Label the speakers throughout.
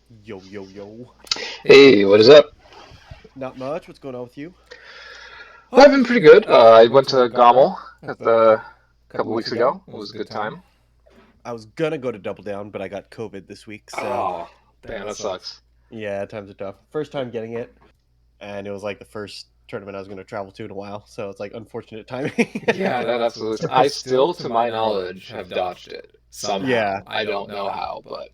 Speaker 1: Yo, yo, yo.
Speaker 2: Hey, what is up?
Speaker 1: Not much. What's going on with you?
Speaker 2: I've been pretty good. I went to Gommel a couple weeks ago. It was a good time.
Speaker 1: I was gonna go to Double Down, but I got COVID this week, so
Speaker 2: Oh, man, that sucks.
Speaker 1: yeah, times are tough. First time getting it, and it was like the first tournament I was gonna travel to in a while, so it's like unfortunate timing.
Speaker 2: Yeah, that absolutely. I still, to my knowledge, have dodged it
Speaker 1: Yeah,
Speaker 2: somehow. I don't know how, but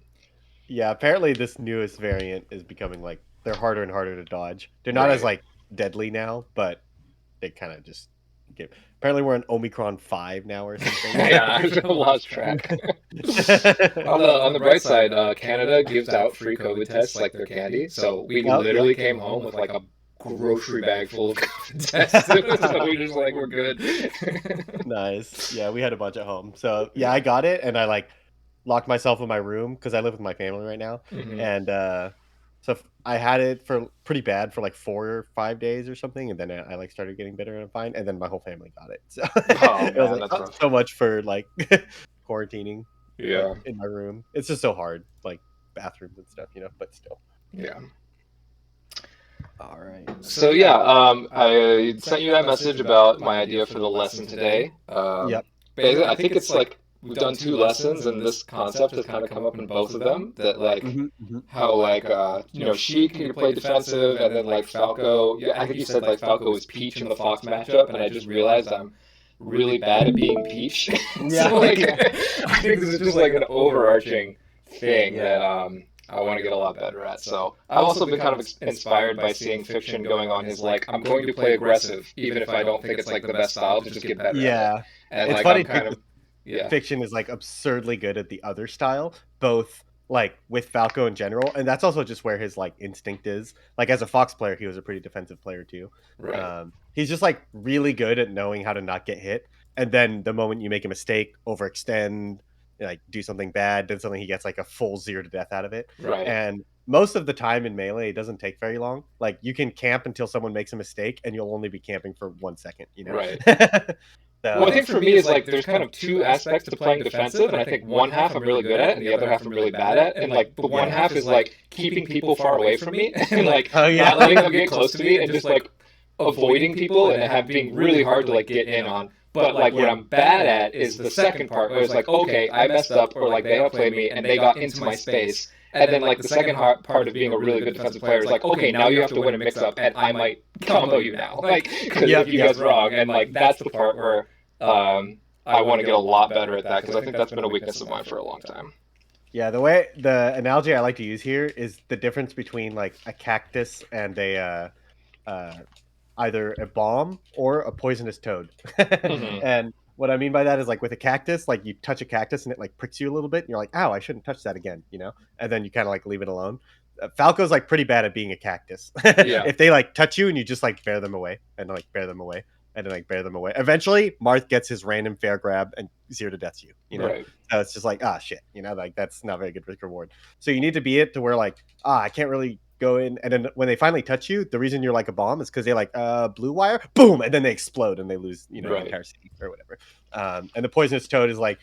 Speaker 1: yeah. Apparently, this newest variant is becoming like they're harder and harder to dodge. They're not as
Speaker 2: right.
Speaker 1: like deadly now, but they kind of just get. Apparently, we're in Omicron 5 now or something.
Speaker 2: Yeah, I've lost track. On the bright side, Canada gives out free COVID tests like they're candy. So we
Speaker 1: Oh, yep.
Speaker 2: literally came home with like a grocery bag full of COVID tests. So we just like we're good.
Speaker 1: Nice. Yeah, we had a bunch at home. So yeah, I got it and I like locked myself in my room because I live with my family right now.
Speaker 2: hmm
Speaker 1: And I had it for pretty bad for like 4 or 5 days or something, and then I like started getting better and fine, and then my whole family got it. So
Speaker 2: Oh
Speaker 1: it was
Speaker 2: man,
Speaker 1: like,
Speaker 2: that's
Speaker 1: oh,
Speaker 2: rough.
Speaker 1: so much for like quarantining like
Speaker 2: Yeah,
Speaker 1: in my room. It's just so hard, like bathrooms and stuff, but still.
Speaker 2: yeah.
Speaker 1: All right. So
Speaker 2: So
Speaker 1: yeah.
Speaker 2: yeah, I sent you that message about my idea for the lesson today.
Speaker 1: Yep.
Speaker 2: Basically, I think it's like we've done two lessons, and this concept has kind of come up in both of them. That like
Speaker 1: Hmm, hmm.
Speaker 2: how like Sheik can play defensive, and then like Falco. Yeah, I think you said like Falco was Peach in the Fox matchup, and I just realized I'm really bad at being Peach.
Speaker 1: Yeah,
Speaker 2: So like
Speaker 1: yeah.
Speaker 2: I think this is just like an overarching thing
Speaker 1: Yeah.
Speaker 2: that I want to get a lot better at. So I've also been kind of inspired by seeing fiction going on his like I'm going to play aggressive even if I don't think it's like the best style to just get better at it.
Speaker 1: Yeah.
Speaker 2: And
Speaker 1: It's
Speaker 2: like I'm
Speaker 1: funny too
Speaker 2: kind of
Speaker 1: 'cause
Speaker 2: yeah.
Speaker 1: fiction is like absurdly good at the other style, both like with Falco in general, and that's also just where his like instinct is. Like as a Fox player, he was a pretty defensive player too.
Speaker 2: Right.
Speaker 1: He's just like really good at knowing how to not get hit, and then the moment you make a mistake, overextend, like do something bad, then something he gets like a full zero to death out of it.
Speaker 2: Right.
Speaker 1: And most of the time in melee, it doesn't take very long. Like you can camp until someone makes a mistake, and you'll only be camping for 1 second.
Speaker 2: Right. Well, I
Speaker 1: So
Speaker 2: think for me is like there's kind of two aspects to playing defensive, and I think one half I'm really good at, and the other half I'm really bad at. And like the one
Speaker 1: yeah.
Speaker 2: half is like keeping people far away from me and like
Speaker 1: Oh yeah.
Speaker 2: not letting them get close to me and just like avoiding people and have being really hard to like get in on. But like what
Speaker 1: Yeah.
Speaker 2: I'm bad at is the second part where it's like, okay, I messed up or like they outplayed me and they got into my space. And then like the second part of being a really good defensive player is like, okay, now you have to win a mix up and I might combo you now. Like, because
Speaker 1: Yep.
Speaker 2: if you
Speaker 1: Yep.
Speaker 2: guess wrong. And like that's the part where I want to get a lot better at that because I think that's been a weakness of mine for a long time.
Speaker 1: Yeah. The analogy I like to use here is the difference between like a cactus and uh, either a bomb or a poisonous toad.
Speaker 2: hmm
Speaker 1: And what I mean by that is like with a cactus, like you touch a cactus and it like pricks you a little bit, and you're like, "Ow, I shouldn't touch that again," and then you kind of like leave it alone. Falco's like pretty bad at being a cactus.
Speaker 2: Yeah.
Speaker 1: If they like touch you and you just like bear them away and like bear them away and then like bear them away, eventually Marth gets his random fair grab and zero to deaths you.
Speaker 2: Right.
Speaker 1: So it's just like, ah, shit, like that's not very good risk reward. So you need to be it to where like, I can't really go in, and then when they finally touch you, the reason you're like a bomb is because they like blue wire, boom, and then they explode and they lose the
Speaker 2: Right.
Speaker 1: entire city or whatever. And the poisonous toad is like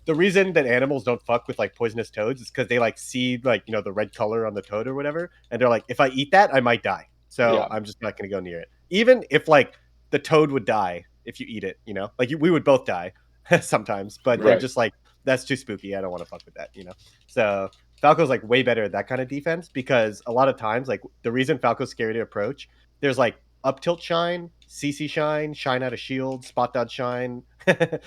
Speaker 1: the reason that animals don't fuck with like poisonous toads is because they like see like the red color on the toad or whatever, and they're like, if I eat that, I might die, so
Speaker 2: Yeah.
Speaker 1: I'm just not gonna go near it. Even if like the toad would die if you eat it, like we would both die sometimes, but they're
Speaker 2: Right.
Speaker 1: just like that's too spooky. I don't want to fuck with that. So Falco's like way better at that kind of defense because a lot of times, like the reason Falco's scary to approach, there's like up tilt shine, CC shine, shine out of shield, spot dodge shine.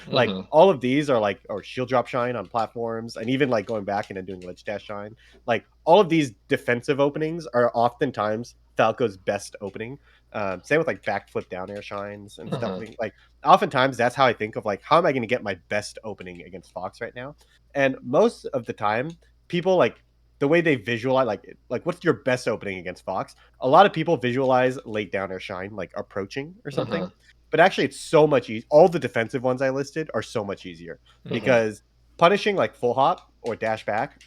Speaker 1: Like
Speaker 2: hmm
Speaker 1: all of these are like, or shield drop shine on platforms, and even like going back and then doing ledge dash shine. Like all of these defensive openings are oftentimes Falco's best opening. Same with like backflip down air shines and stuff.
Speaker 2: hmm
Speaker 1: Like oftentimes that's how I think of like how am I going to get my best opening against Fox right now. And most of the time, people like the way they visualize like what's your best opening against Fox? A lot of people visualize late down or shine like approaching or something.
Speaker 2: hmm
Speaker 1: But actually it's so much easier. All the defensive ones I listed are so much easier
Speaker 2: hmm
Speaker 1: because punishing like full hop or dash back,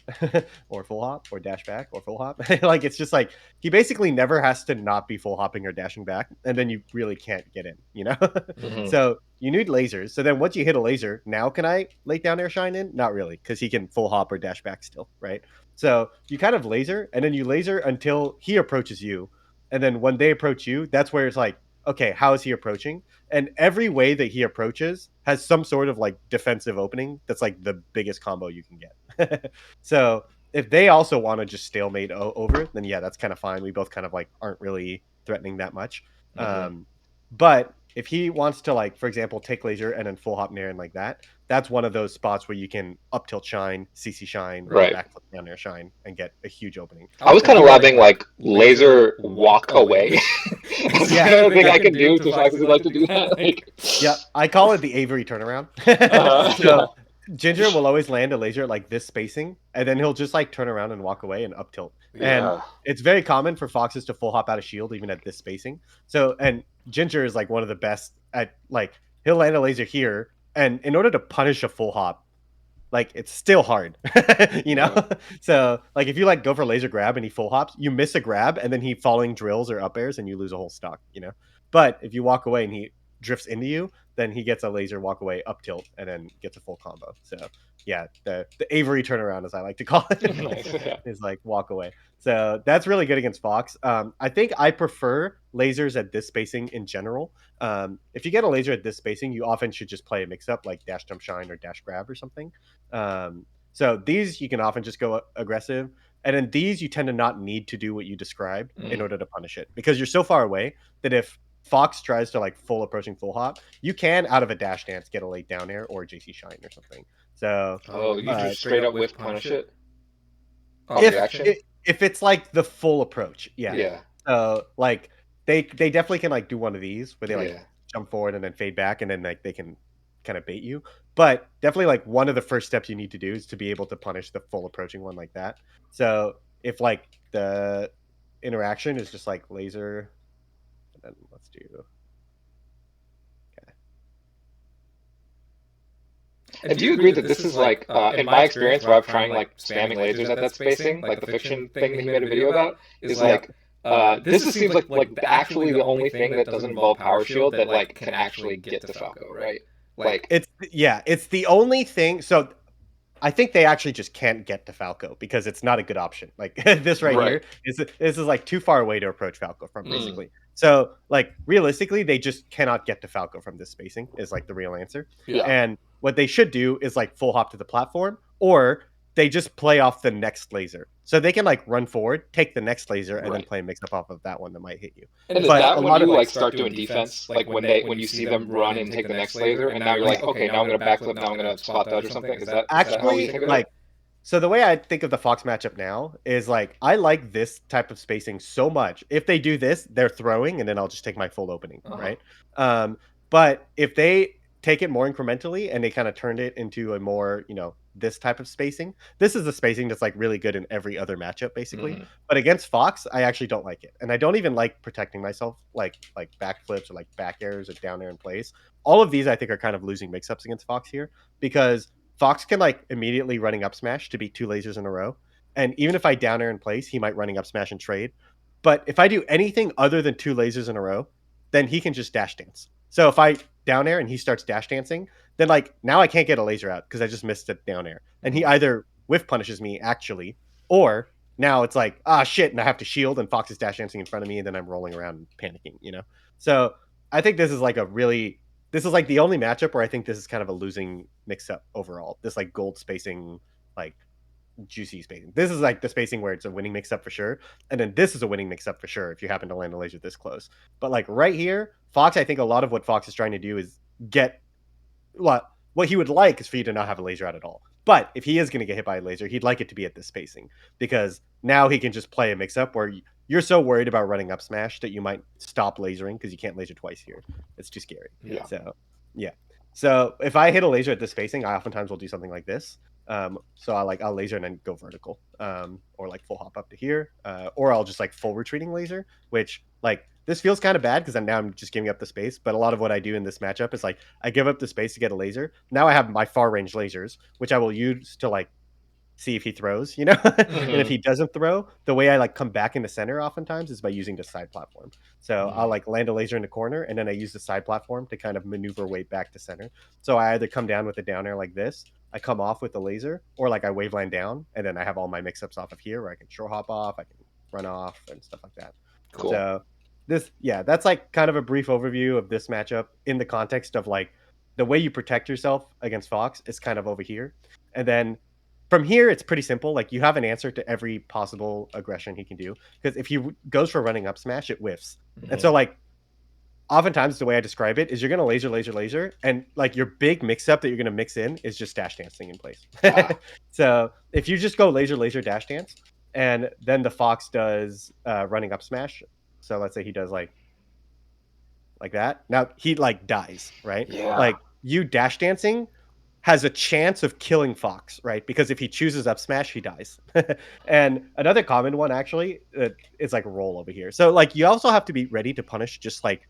Speaker 1: or full hop, or dash back, or full hop. Like it's just like he basically never has to not be full hopping or dashing back, and then you really can't get in, you know?
Speaker 2: Hmm.
Speaker 1: So you need lasers. So then once you hit a laser, now can I lay down air shine in? Not really, because he can full hop or dash back still, right? So you kind of laser, and then you laser until he approaches you. And then when they approach you, that's where it's like, okay, how is he approaching? And every way that he approaches has some sort of like defensive opening that's like the biggest combo you can get. So if they also want to just stalemate over, then yeah, that's kind of fine. We both kind of like aren't really threatening that much.
Speaker 2: Hmm.
Speaker 1: But if he wants to, like, for example, take laser and then full hop nair and like that, that's one of those spots where you can up tilt shine, CC shine, or
Speaker 2: Right.
Speaker 1: backflip down air shine and get a huge opening.
Speaker 2: I was kind of
Speaker 1: People are
Speaker 2: lobbing like laser walk away. That's
Speaker 1: yeah,
Speaker 2: kind of thing I can do to foxes who like to do that. Like,
Speaker 1: yeah, I call it the Avery turnaround.
Speaker 2: yeah,
Speaker 1: So Ginger will always land a laser at like this spacing, and then he'll just like turn around and walk away and up tilt. And
Speaker 2: yeah.
Speaker 1: it's very common for foxes to full hop out of shield even at this spacing. So and Ginger is like one of the best at like he'll land a laser here, and in order to punish a full hop, like it's still hard, you know.
Speaker 2: Mm.
Speaker 1: So like if you like go for laser grab and he full hops, you miss a grab and then he falling drills or up airs and you lose a whole stock, you know. But if you walk away and he drifts into you, then he gets a laser walk away up tilt and then gets a full combo. So yeah, the Avery turnaround, as I like to call it,
Speaker 2: Nice. Yeah.
Speaker 1: is like walk away. So that's really good against Fox. I think I prefer lasers at this spacing in general. If you get a laser at this spacing, you often should just play a mix up like dash jump shine or dash grab or something. So these you can often just go aggressive, and then these you tend to not need to do what you described in
Speaker 2: Mm.
Speaker 1: order to punish it because you're so far away that if Fox tries to like full approaching full hop, you can out of a dash dance get a late down air or JC shine or something. So
Speaker 2: Oh, you
Speaker 1: uh,
Speaker 2: just straight up whiff punish it off
Speaker 1: if
Speaker 2: reaction?
Speaker 1: if it's like the full approach, yeah.
Speaker 2: Yeah,
Speaker 1: So like they definitely can like do one of these where they like
Speaker 2: yeah.
Speaker 1: jump forward and then fade back and then like they can kind of bait you. But definitely like one of the first steps you need to do is to be able to punish the full approaching one like that. So if like the interaction is just like laser, and then let's do okay.
Speaker 2: And do you agree that this is like, in my experience, where I'm trying like spamming lasers at that spacing, like the fiction thing that he made a video about, is
Speaker 1: Yeah.
Speaker 2: like, this just seems like actually the only thing that doesn't involve power shield that like can actually get to Falco, right? Like,
Speaker 1: It's the only thing. So I think they actually just can't get to Falco because it's not a good option. Like this right
Speaker 2: right.
Speaker 1: here this is like too far away to approach Falco from
Speaker 2: Mm.
Speaker 1: basically. So like realistically, they just cannot get to Falco from this spacing is like the real answer.
Speaker 2: Yeah.
Speaker 1: And what they should do is like full hop to the platform, or they just play off the next laser. So they can like run forward, take the next laser, and then
Speaker 2: Right.
Speaker 1: play a mix up off of that one that might hit you.
Speaker 2: And is
Speaker 1: But
Speaker 2: that
Speaker 1: a
Speaker 2: when
Speaker 1: lot
Speaker 2: you
Speaker 1: of
Speaker 2: like start doing defense, like when you see them run and take the next laser, and now you're like, okay, now I'm gonna backflip, now I'm gonna spot dodge or something? Is that how you
Speaker 1: actually
Speaker 2: think of
Speaker 1: like
Speaker 2: it?
Speaker 1: so the way I think of the Fox matchup now is like I like this type of spacing so much. If they do this, they're throwing, and then I'll just take my full opening,
Speaker 2: Uh-huh.
Speaker 1: right? But if they take it more incrementally and they kind of turned it into a more, this type of spacing, this is the spacing that's like really good in every other matchup, basically.
Speaker 2: Hmm.
Speaker 1: But against Fox, I actually don't like it, and I don't even like protecting myself like backflips or like back airs or down air in place. All of these I think are kind of losing mix-ups against Fox here because Fox can like immediately running up smash to beat two lasers in a row. And even if I down air in place, he might running up smash and trade. But if I do anything other than two lasers in a row, then he can just dash dance. So if I down air and he starts dash dancing, then like now I can't get a laser out because I just missed it down air. And he either whiff punishes me actually, or now it's like, shit, and I have to shield and Fox is dash dancing in front of me, and then I'm rolling around and panicking. So I think this is like the only matchup where I think this is kind of a losing mix up overall. This like gold spacing, like juicy spacing. This is like the spacing where it's a winning mix up for sure. And then this is a winning mix up for sure if you happen to land a laser this close. But like right here, Fox, I think a lot of what Fox is trying to do is get what he would like is for you to not have a laser out at all. But if he is going to get hit by a laser, he'd like it to be at this spacing because now he can just play a mix up where you're so worried about running up smash that you might stop lasering because you can't laser twice here. It's too scary.
Speaker 2: Yeah.
Speaker 1: So, yeah. So if I hit a laser at this spacing, I oftentimes will do something like this. So I'll laser and then go vertical, or like full hop up to here, or I'll just like full retreating laser, which like this feels kind of bad because I'm just giving up the space. But a lot of what I do in this matchup is like I give up the space to get a laser. Now I have my far range lasers, which I will use to like see if he throws, you know? And if
Speaker 2: Hmm.
Speaker 1: he doesn't throw, the way I like come back into center oftentimes is by using the side platform. So I'll like land a laser in the corner and then I use the side platform to kind of maneuver way back to center. So I either come down with a down air like this, I come off with the laser, or like I waveland down and then I have all my mix-ups off of here where I can short hop off, I can run off and stuff like that.
Speaker 2: Cool.
Speaker 1: So that's like kind of a brief overview of this matchup in the context of like the way you protect yourself against Fox is kind of over here. And then from here, it's pretty simple. Like you have an answer to every possible aggression he can do. Because if he goes for running up smash, it whiffs. And so like oftentimes the way I describe it is you're gonna laser, laser, laser, and like your big mix up that you're gonna mix in is just dash dancing in place.
Speaker 2: Ah,
Speaker 1: So if you just go laser, laser, dash dance, and then the Fox does running up smash. So let's say he does like that. Now he like dies, right?
Speaker 2: yeah.
Speaker 1: Like you dash dancing has a chance of killing Fox, right? Because if he chooses up smash, he dies. And another common one actually is like roll over here. So like you also have to be ready to punish just like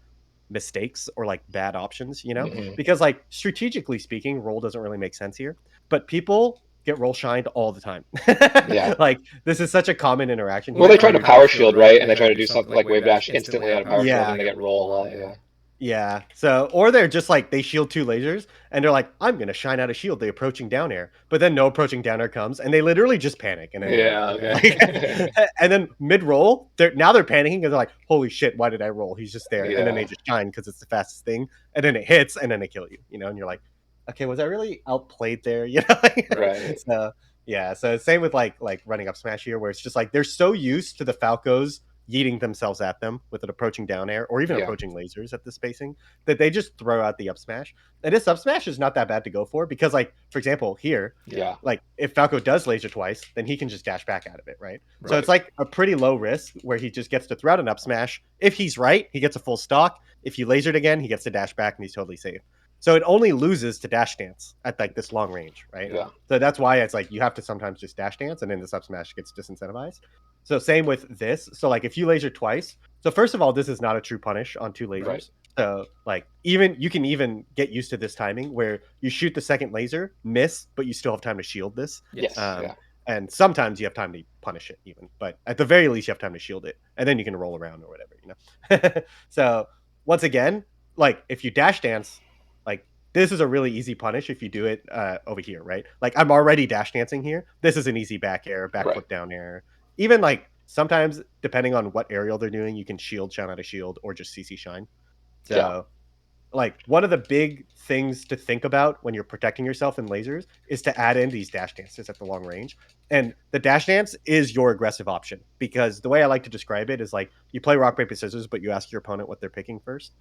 Speaker 1: mistakes or like bad options, you know?
Speaker 2: Hmm.
Speaker 1: Because like strategically speaking, roll doesn't really make sense here, but people get roll shined all the time.
Speaker 2: Yeah.
Speaker 1: Like this is such a common interaction
Speaker 2: Well,
Speaker 1: here
Speaker 2: they
Speaker 1: where
Speaker 2: try to
Speaker 1: you
Speaker 2: power shield, right? And they try to do something like wave dash instantly out of power shield, and
Speaker 1: yeah,
Speaker 2: they get roll a lot. Yeah.
Speaker 1: yeah. So, or they're just like they shield two lasers and they're like, I'm gonna shine out a shield. The approaching down air, but then no approaching down air comes, and they literally just panic and then die.
Speaker 2: Yeah.
Speaker 1: Like,
Speaker 2: Okay.
Speaker 1: and then mid roll, they're panicking because they're like, holy shit, why did I roll? He's just there, and then they
Speaker 2: Yeah.
Speaker 1: just shine because it's the fastest thing, and then it hits, and then they kill you. You know, and you're like, okay, was I really outplayed there? You know.
Speaker 2: Right.
Speaker 1: So yeah. So same with like running up smash here, where it's just like they're so used to the Falcos yeeting themselves at them with an approaching down air or even
Speaker 2: Yeah.
Speaker 1: approaching lasers at the spacing that they just throw out the up smash. And this up smash is not that bad to go for because, like, for example, here,
Speaker 2: Yeah.
Speaker 1: like if Falco does laser twice, then he can just dash back out of it, right? So
Speaker 2: Right.
Speaker 1: it's like a pretty low risk where he just gets to throw out an up smash. If he's right, he gets a full stock. If he lasered again, he gets to dash back and he's totally safe. So it only loses to dash dance at like this long range, right?
Speaker 2: Yeah.
Speaker 1: So that's why it's like you have to sometimes just dash dance and then this up smash gets disincentivized. So same with this. So like if you laser twice, so first of all, this is not a true punish on two
Speaker 2: Right.
Speaker 1: lasers. So like even you can even get used to this timing where you shoot the second laser, miss, but you still have time to shield this.
Speaker 2: Yes. Yeah.
Speaker 1: And sometimes you have time to punish it even, but at the very least you have time to shield it, and then you can roll around or whatever, you know. So once again, like if you dash dance, like this is a really easy punish if you do it over here, right? Like I'm already dash dancing here. This is an easy back air, back
Speaker 2: Right.
Speaker 1: flip down air. Even like sometimes, depending on what aerial they're doing, you can shield, shine out a shield, or just CC shine.
Speaker 2: Yeah.
Speaker 1: So like one of the big things to think about when you're protecting yourself in lasers is to add in these dash dances at the long range. And the dash dance is your aggressive option because the way I like to describe it is like you play rock paper scissors, but you ask your opponent what they're picking first.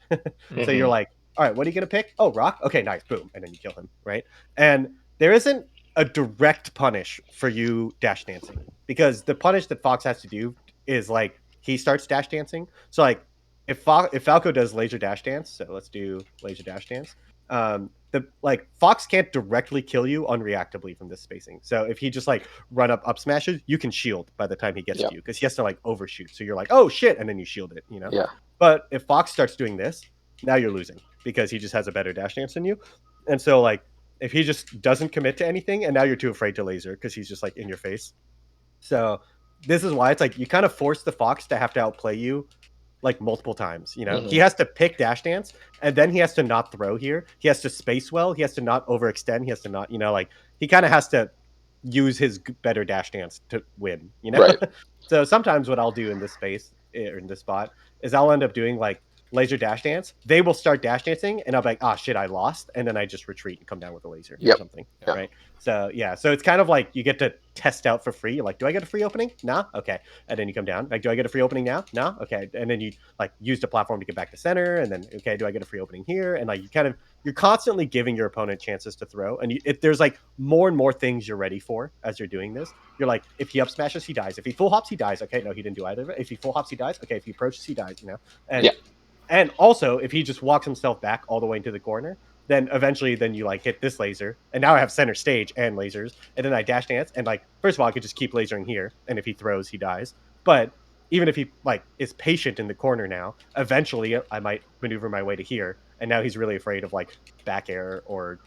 Speaker 1: So you're
Speaker 2: Hmm.
Speaker 1: like, all right, what are you gonna pick? Oh, rock. Okay, nice, boom, and then you kill him, right? And there isn't a direct punish for you dash dancing because the punish that Fox has to do is like he starts dash dancing. So like if Falco does laser dash dance, so let's do laser dash dance. The like Fox can't directly kill you unreactably from this spacing. So if he just like run up smashes, you can shield by the time he gets
Speaker 2: Yeah.
Speaker 1: to you because he has to like overshoot. So you're like, oh shit, and then you shield it, you know.
Speaker 2: Yeah.
Speaker 1: But if Fox starts doing this, now you're losing because he just has a better dash dance than you. And so like if he just doesn't commit to anything, and now you're too afraid to laser because he's just like in your face. So this is why it's like you kind of force the Fox to have to outplay you like multiple times. You know, he
Speaker 2: Hmm.
Speaker 1: has to pick dash dance, and then he has to not throw here. He has to space well. He has to not overextend. He has to not, you know, like he kind of has to use his better dash dance to win. You know,
Speaker 2: Right.
Speaker 1: so sometimes what I'll do in this space or in this spot is I'll end up doing like laser dash dance. They will start dash dancing, and I'll be like, ah, shit, I lost, and then I just retreat and come down with a laser or
Speaker 2: Yep.
Speaker 1: something,
Speaker 2: Yeah.
Speaker 1: right? So yeah, so it's kind of like you get to test out for free. You're like, do I get a free opening? Nah, okay, and then you come down. Like, do I get a free opening now? No, okay, and then you like use the platform to get back to center, and then okay, do I get a free opening here? And like you kind of you're constantly giving your opponent chances to throw, and if there's like more and more things you're ready for as you're doing this. You're like, if he up smashes, he dies. If he full hops, he dies. Okay, no, he didn't do either of it. If he full hops, he dies. Okay, if he approaches, he dies. You know, and
Speaker 2: Yeah.
Speaker 1: and also, if he just walks himself back all the way into the corner, then eventually, then you like hit this laser, and now I have center stage and lasers, and then I dash dance, and like first of all, I could just keep lasering here, and if he throws, he dies. But even if he like is patient in the corner now, eventually I might maneuver my way to here, and now he's really afraid of like back air or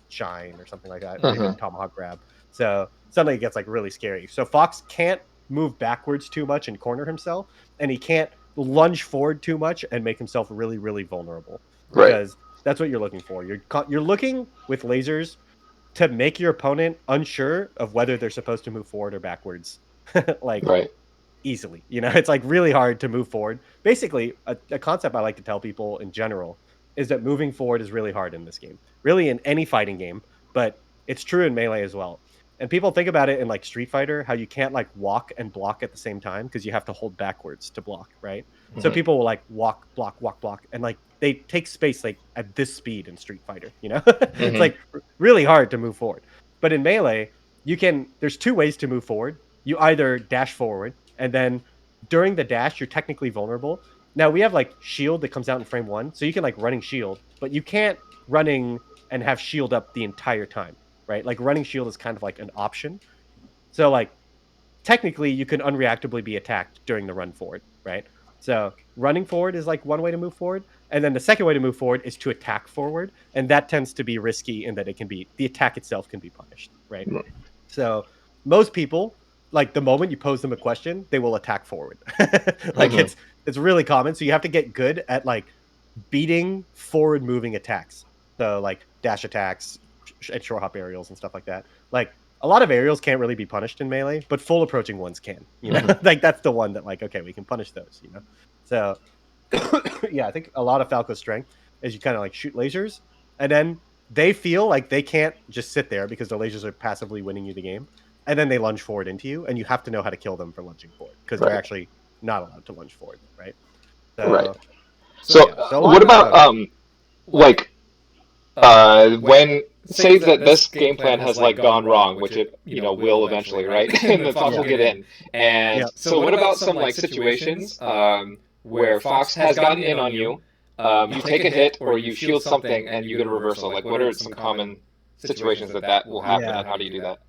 Speaker 1: shine or something like that, or
Speaker 2: Hmm.
Speaker 1: even tomahawk grab. So suddenly it gets like really scary. So Fox can't move backwards too much and corner himself, and he can't lunge forward too much and make himself really, really vulnerable,
Speaker 2: Right.
Speaker 1: because that's what you're looking for. You're looking with lasers to make your opponent unsure of whether they're supposed to move forward or backwards. Like
Speaker 2: Right.
Speaker 1: easily. It's like really hard to move forward. Basically, a concept I like to tell people in general is that moving forward is really hard in this game, really in any fighting game, but it's true in Melee as well. And people think about it in like Street Fighter, how you can't like walk and block at the same time because you have to hold backwards to block, right? So
Speaker 2: Mhm.
Speaker 1: people will like walk, block, walk, block, and like they take space like at this speed in Street Fighter, It's
Speaker 2: Mhm.
Speaker 1: like really hard to move forward. But in Melee, there's two ways to move forward. You either dash forward, and then during the dash, you're technically vulnerable. Now we have like shield that comes out in frame 1, so you can like running shield, but you can't running and have shield up the entire time, right? Like running shield is kind of like an option. So like technically you can unreactably be attacked during the run forward, right? So running forward is like one way to move forward, and then the second way to move forward is to attack forward, and that tends to be risky in that the attack itself can be punished, right? So most people, like the moment you pose them a question, they will attack forward. Like
Speaker 2: Mhm.
Speaker 1: it's really common. So you have to get good at like beating forward moving attacks. So like dash attacks and short hop aerials and stuff like that. Like a lot of aerials can't really be punished in Melee, but full approaching ones can.
Speaker 2: Mhm.
Speaker 1: Like that's the one that like, okay, we can punish those. So yeah, I think a lot of Falco's strength is you kind of like shoot lasers, and then they feel like they can't just sit there because the lasers are passively winning you the game, and then they lunge forward into you, and you have to know how to kill them for lunging forward because they're
Speaker 2: Right.
Speaker 1: actually not allowed to lunge forward, right?
Speaker 2: Right.
Speaker 1: So
Speaker 2: So
Speaker 1: yeah, so a lot.
Speaker 2: what about
Speaker 1: Okay.
Speaker 2: like when say that this game plan has like gone wrong, which it will eventually, right? And then Fox will
Speaker 1: Yeah.
Speaker 2: get in.
Speaker 1: Yeah.
Speaker 2: And so what about some like situations where Fox has gotten in on you, you take a hit or you shield something and you get a reversal? Like what are some common situations that will happen,
Speaker 1: Yeah.
Speaker 2: and how do you do that?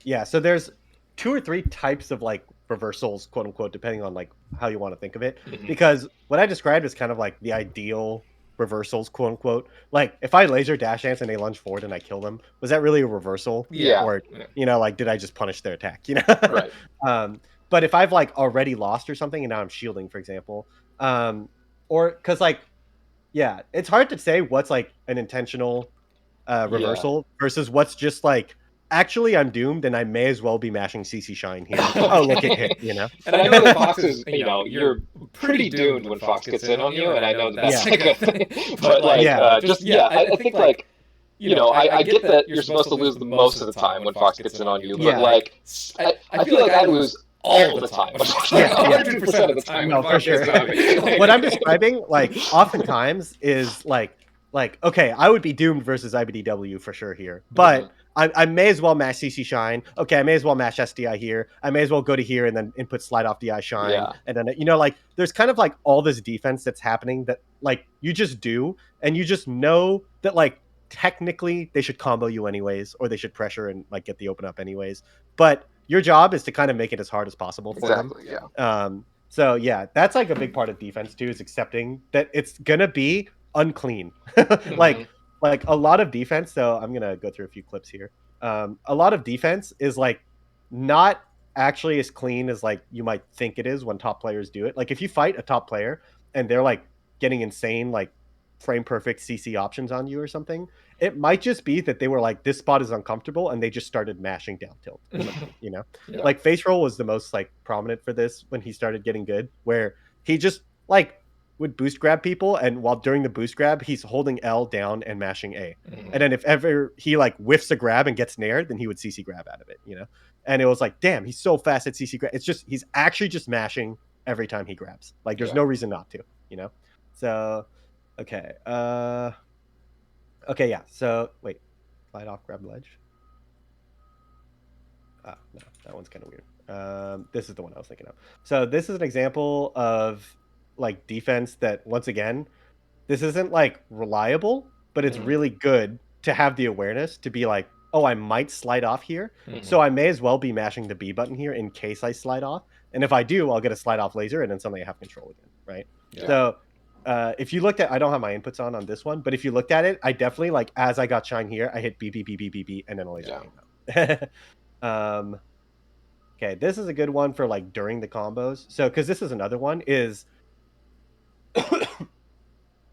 Speaker 1: Yeah. So there's two or three types of like reversals, quote unquote, depending on like how you want to think of it.
Speaker 2: Hmm.
Speaker 1: Because what I described is kind of like the ideal reversals, quote unquote. Like if I laser dash dance and they lunge forward and I kill them, was that really a reversal?
Speaker 2: Yeah.
Speaker 1: Or
Speaker 2: Yeah.
Speaker 1: like did I just punish their attack?
Speaker 2: Right.
Speaker 1: um, but if I've like already lost or something and now I'm shielding, for example, or because like yeah, it's hard to say what's like an intentional
Speaker 2: Yeah.
Speaker 1: reversal versus what's just like actually I'm doomed and I may as well be mashing CC Shine here. Oh, look at
Speaker 2: Okay.
Speaker 1: hit.
Speaker 2: And I know that Fox is, you're pretty doomed when Fox gets in on you, and I know that that's
Speaker 1: Yeah.
Speaker 2: like a thing. But like,
Speaker 1: Yeah.
Speaker 2: just yeah, I think like, I get that you're supposed to lose the most of the time when Fox gets in on you, but
Speaker 1: Yeah.
Speaker 2: like, I feel like I lose all the time.
Speaker 1: Yeah, yeah.
Speaker 2: 100% of the time when
Speaker 1: No, for
Speaker 2: Fox
Speaker 1: sure.
Speaker 2: gets in on me.
Speaker 1: What I'm describing, like, oftentimes is like okay, I would be doomed versus IBDW for sure here, but
Speaker 2: Mhm.
Speaker 1: I may as well mash CC Shine. Okay, I may as well mash SDI here. I may as well go to here and then input slide off DI Shine,
Speaker 2: Yeah.
Speaker 1: and then like there's kind of like all this defense that's happening that like you just do, and you just know that like technically they should combo you anyways, or they should pressure and like get the open up anyways. But your job is to kind of make it as hard as possible for them.
Speaker 2: Exactly. Yeah.
Speaker 1: So yeah, that's like a big part of defense too, is accepting that it's gonna be unclean.
Speaker 2: Mhm.
Speaker 1: like like a lot of defense. So I'm gonna go through a few clips here. A lot of defense is like not actually as clean as like you might think it is when top players do it. Like if you fight a top player and they're like getting insane like frame perfect CC options on you or something, it might just be that they were like, this spot is uncomfortable, and they just started mashing down tilt or something.
Speaker 2: Yeah.
Speaker 1: Like face roll was the most like prominent for this when he started getting good, where he just like would boost grab people, and while during the boost grab he's holding L down and mashing A.
Speaker 2: Mhm.
Speaker 1: And then if ever he like whiffs a grab and gets nared, then he would CC grab out of it. And it was like, damn, he's so fast at CC grab. It's just he's actually just mashing every time he grabs. Like there's
Speaker 2: Yeah.
Speaker 1: no reason not to. So okay. Okay, yeah. So wait. Slide off, grab ledge. No, that one's kind of weird. This is the one I was thinking of. So this is an example of like defense that once again, this isn't like reliable, but it's
Speaker 2: Mhm.
Speaker 1: really good to have the awareness to be like, oh, I might slide off here.
Speaker 2: Mhm.
Speaker 1: So I may as well be mashing the B button here in case I slide off. And if I do, I'll get a slide off laser and then suddenly I have control again, right?
Speaker 2: Yeah.
Speaker 1: So if you looked at, I don't have my inputs on this one, but if you looked at it, I definitely like as I got shine here, I hit B B B B B B and then a laser
Speaker 2: Yeah.
Speaker 1: came out. um, okay, this is a good one for like during the combos. So, because this is another one is if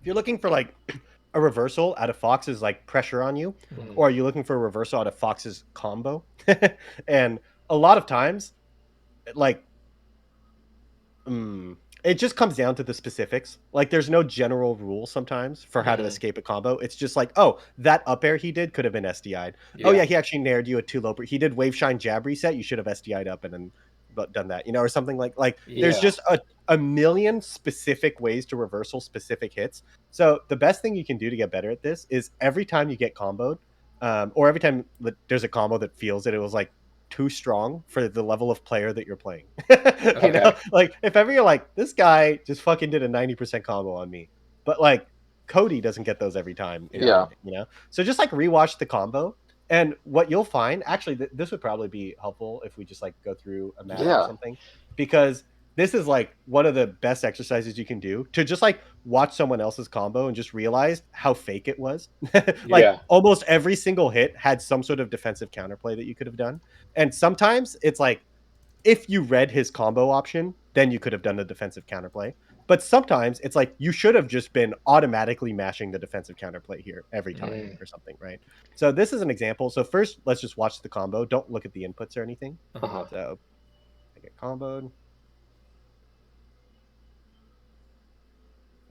Speaker 1: you're looking for like a reversal out of Fox's like pressure on you,
Speaker 2: Mhm.
Speaker 1: or are you looking for a reversal out of Fox's combo? And a lot of times, like it just comes down to the specifics. Like, there's no general rule sometimes for how to
Speaker 2: Mhm.
Speaker 1: escape a combo. It's just like, oh, that up air he did could have been SDI'd. Oh
Speaker 2: Yeah.
Speaker 1: yeah, he actually nared you a too low. He did wave shine jab reset. You should have SDI'd up and then done that, or something like. There's
Speaker 2: Yeah.
Speaker 1: just a million specific ways to reversal specific hits. So the best thing you can do to get better at this is every time you get comboed, or every time there's a combo that feels that it was like too strong for the level of player that you're playing.
Speaker 2: Okay.
Speaker 1: Like if ever you're like, this guy just fucking did a 90% combo on me, but like Cody doesn't get those every time in
Speaker 2: Yeah.
Speaker 1: mid, So just like rewatch the combo, and what you'll find, actually, this would probably be helpful if we just like go through a match or
Speaker 2: Yeah.
Speaker 1: something, because this is like one of the best exercises you can do to just like watch someone else's combo and just realize how fake it was. Like
Speaker 2: Yeah.
Speaker 1: almost every single hit had some sort of defensive counterplay that you could have done. And sometimes it's like, if you read his combo option, then you could have done the defensive counterplay. But sometimes it's like you should have just been automatically mashing the defensive counterplay here every time
Speaker 2: Mm.
Speaker 1: or something, right? So this is an example. So first, let's just watch the combo. Don't look at the inputs or anything.
Speaker 2: Uh-huh.
Speaker 1: So I get comboed.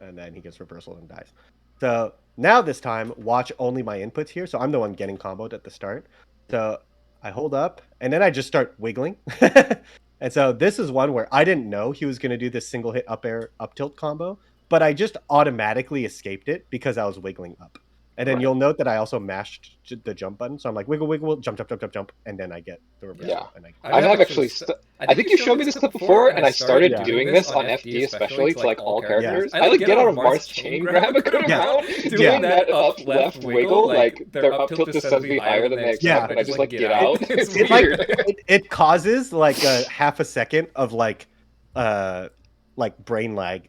Speaker 1: And then he gets reversal and dies. So now this time, watch only my inputs here. So I'm the one getting comboed at the start. So I hold up, and then I just start wiggling. And so this is one where I didn't know he was going to do this single hit up air up tilt combo, but I just automatically escaped it because I was wiggling up. And then
Speaker 2: Right.
Speaker 1: you'll note that I also mashed the jump button. So I'm like, wiggle, wiggle, jump, jump, jump, jump, jump. And then I get the reversal.
Speaker 2: Yeah.
Speaker 1: And
Speaker 2: I have actually. I think you showed me this clip before, and I started
Speaker 1: Yeah.
Speaker 2: doing this on FD, especially to like all characters.
Speaker 3: Yeah.
Speaker 2: I like get out of Marth's chain grab a good
Speaker 1: Yeah.
Speaker 2: amount,
Speaker 3: Doing
Speaker 2: doing
Speaker 3: that
Speaker 2: that up left wiggle, like their up tilt just tends to be higher than they expect, and I just like get out. It's
Speaker 1: It
Speaker 2: weird.
Speaker 1: it causes like a half a second of like brain lag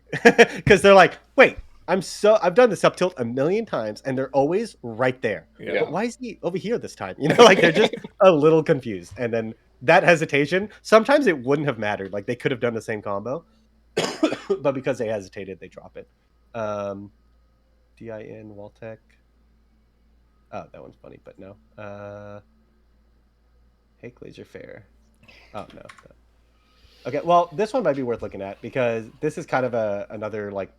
Speaker 1: because they're like, wait, I've done this up tilt a million times and they're always right there.
Speaker 2: Yeah.
Speaker 1: But why is he over here this time? Like they're just a little confused. And then that hesitation, sometimes it wouldn't have mattered. Like they could have done the same combo, but because they hesitated, they drop it. DIN Waltech. Oh, that one's funny, but no. Hake Laser Fair. Oh no. Okay, well, this one might be worth looking at because this is kind of another like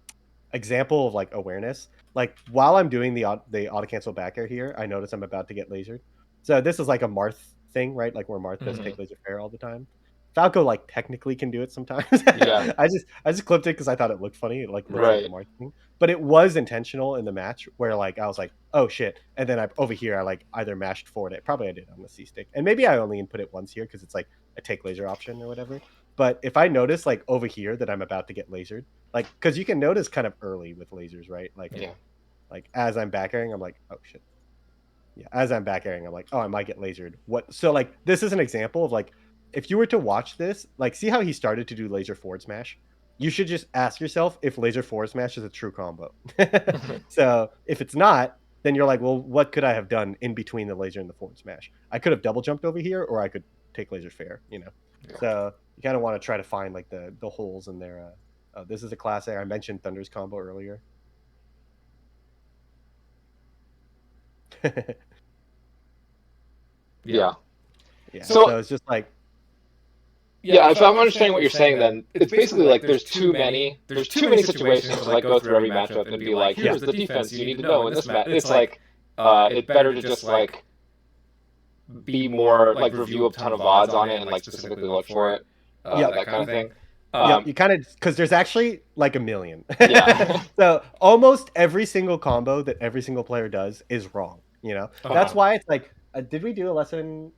Speaker 1: example of like awareness. Like while I'm doing the auto cancel back air here, I notice I'm about to get lasered. So this is like a Marth thing, right? Like where Marth does take laser fair all the time. Falco like technically can do it sometimes.
Speaker 2: Yeah.
Speaker 1: I just clipped it because I thought it looked funny, like
Speaker 2: Right.
Speaker 1: the Marth thing. But it was intentional in the match where like I was like, oh shit, and then over here I like either mashed forward it. Probably I did on the C stick, and maybe I only input it once here because it's like a take laser option or whatever. But if I notice like over here that I'm about to get lasered, like because you can notice kind of early with lasers, right? Like,
Speaker 2: Yeah.
Speaker 1: Like as I'm back airing, I'm like, oh shit. Yeah, as I'm back airing, I'm like, oh, I might get lasered. What? So like this is an example of like if you were to watch this, like see how he started to do laser forward smash. You should just ask yourself if laser forward smash is a true combo. So if it's not, then you're like, well, what could I have done in between the laser and the forward smash? I could have double jumped over here, or I could take laser fair.
Speaker 2: Yeah.
Speaker 1: So you kind of want to try to find like the holes in there. This is a class A. I mentioned Thunder's combo earlier.
Speaker 2: Yeah.
Speaker 1: Yeah.
Speaker 2: So
Speaker 1: it's just like.
Speaker 2: Yeah, if I'm understanding what you're saying, then it's basically like there's too many situations to like go through every matchup and be like, here's the defense you need to know in this match. It's like it's better to just like be more like review a ton of odds on it and like specifically look for it, that kind of thing.
Speaker 1: Yeah, you kind of because there's actually like a million.
Speaker 2: Yeah.
Speaker 1: So almost every single combo that every single player does is wrong. That's why it's like, did we do a lesson?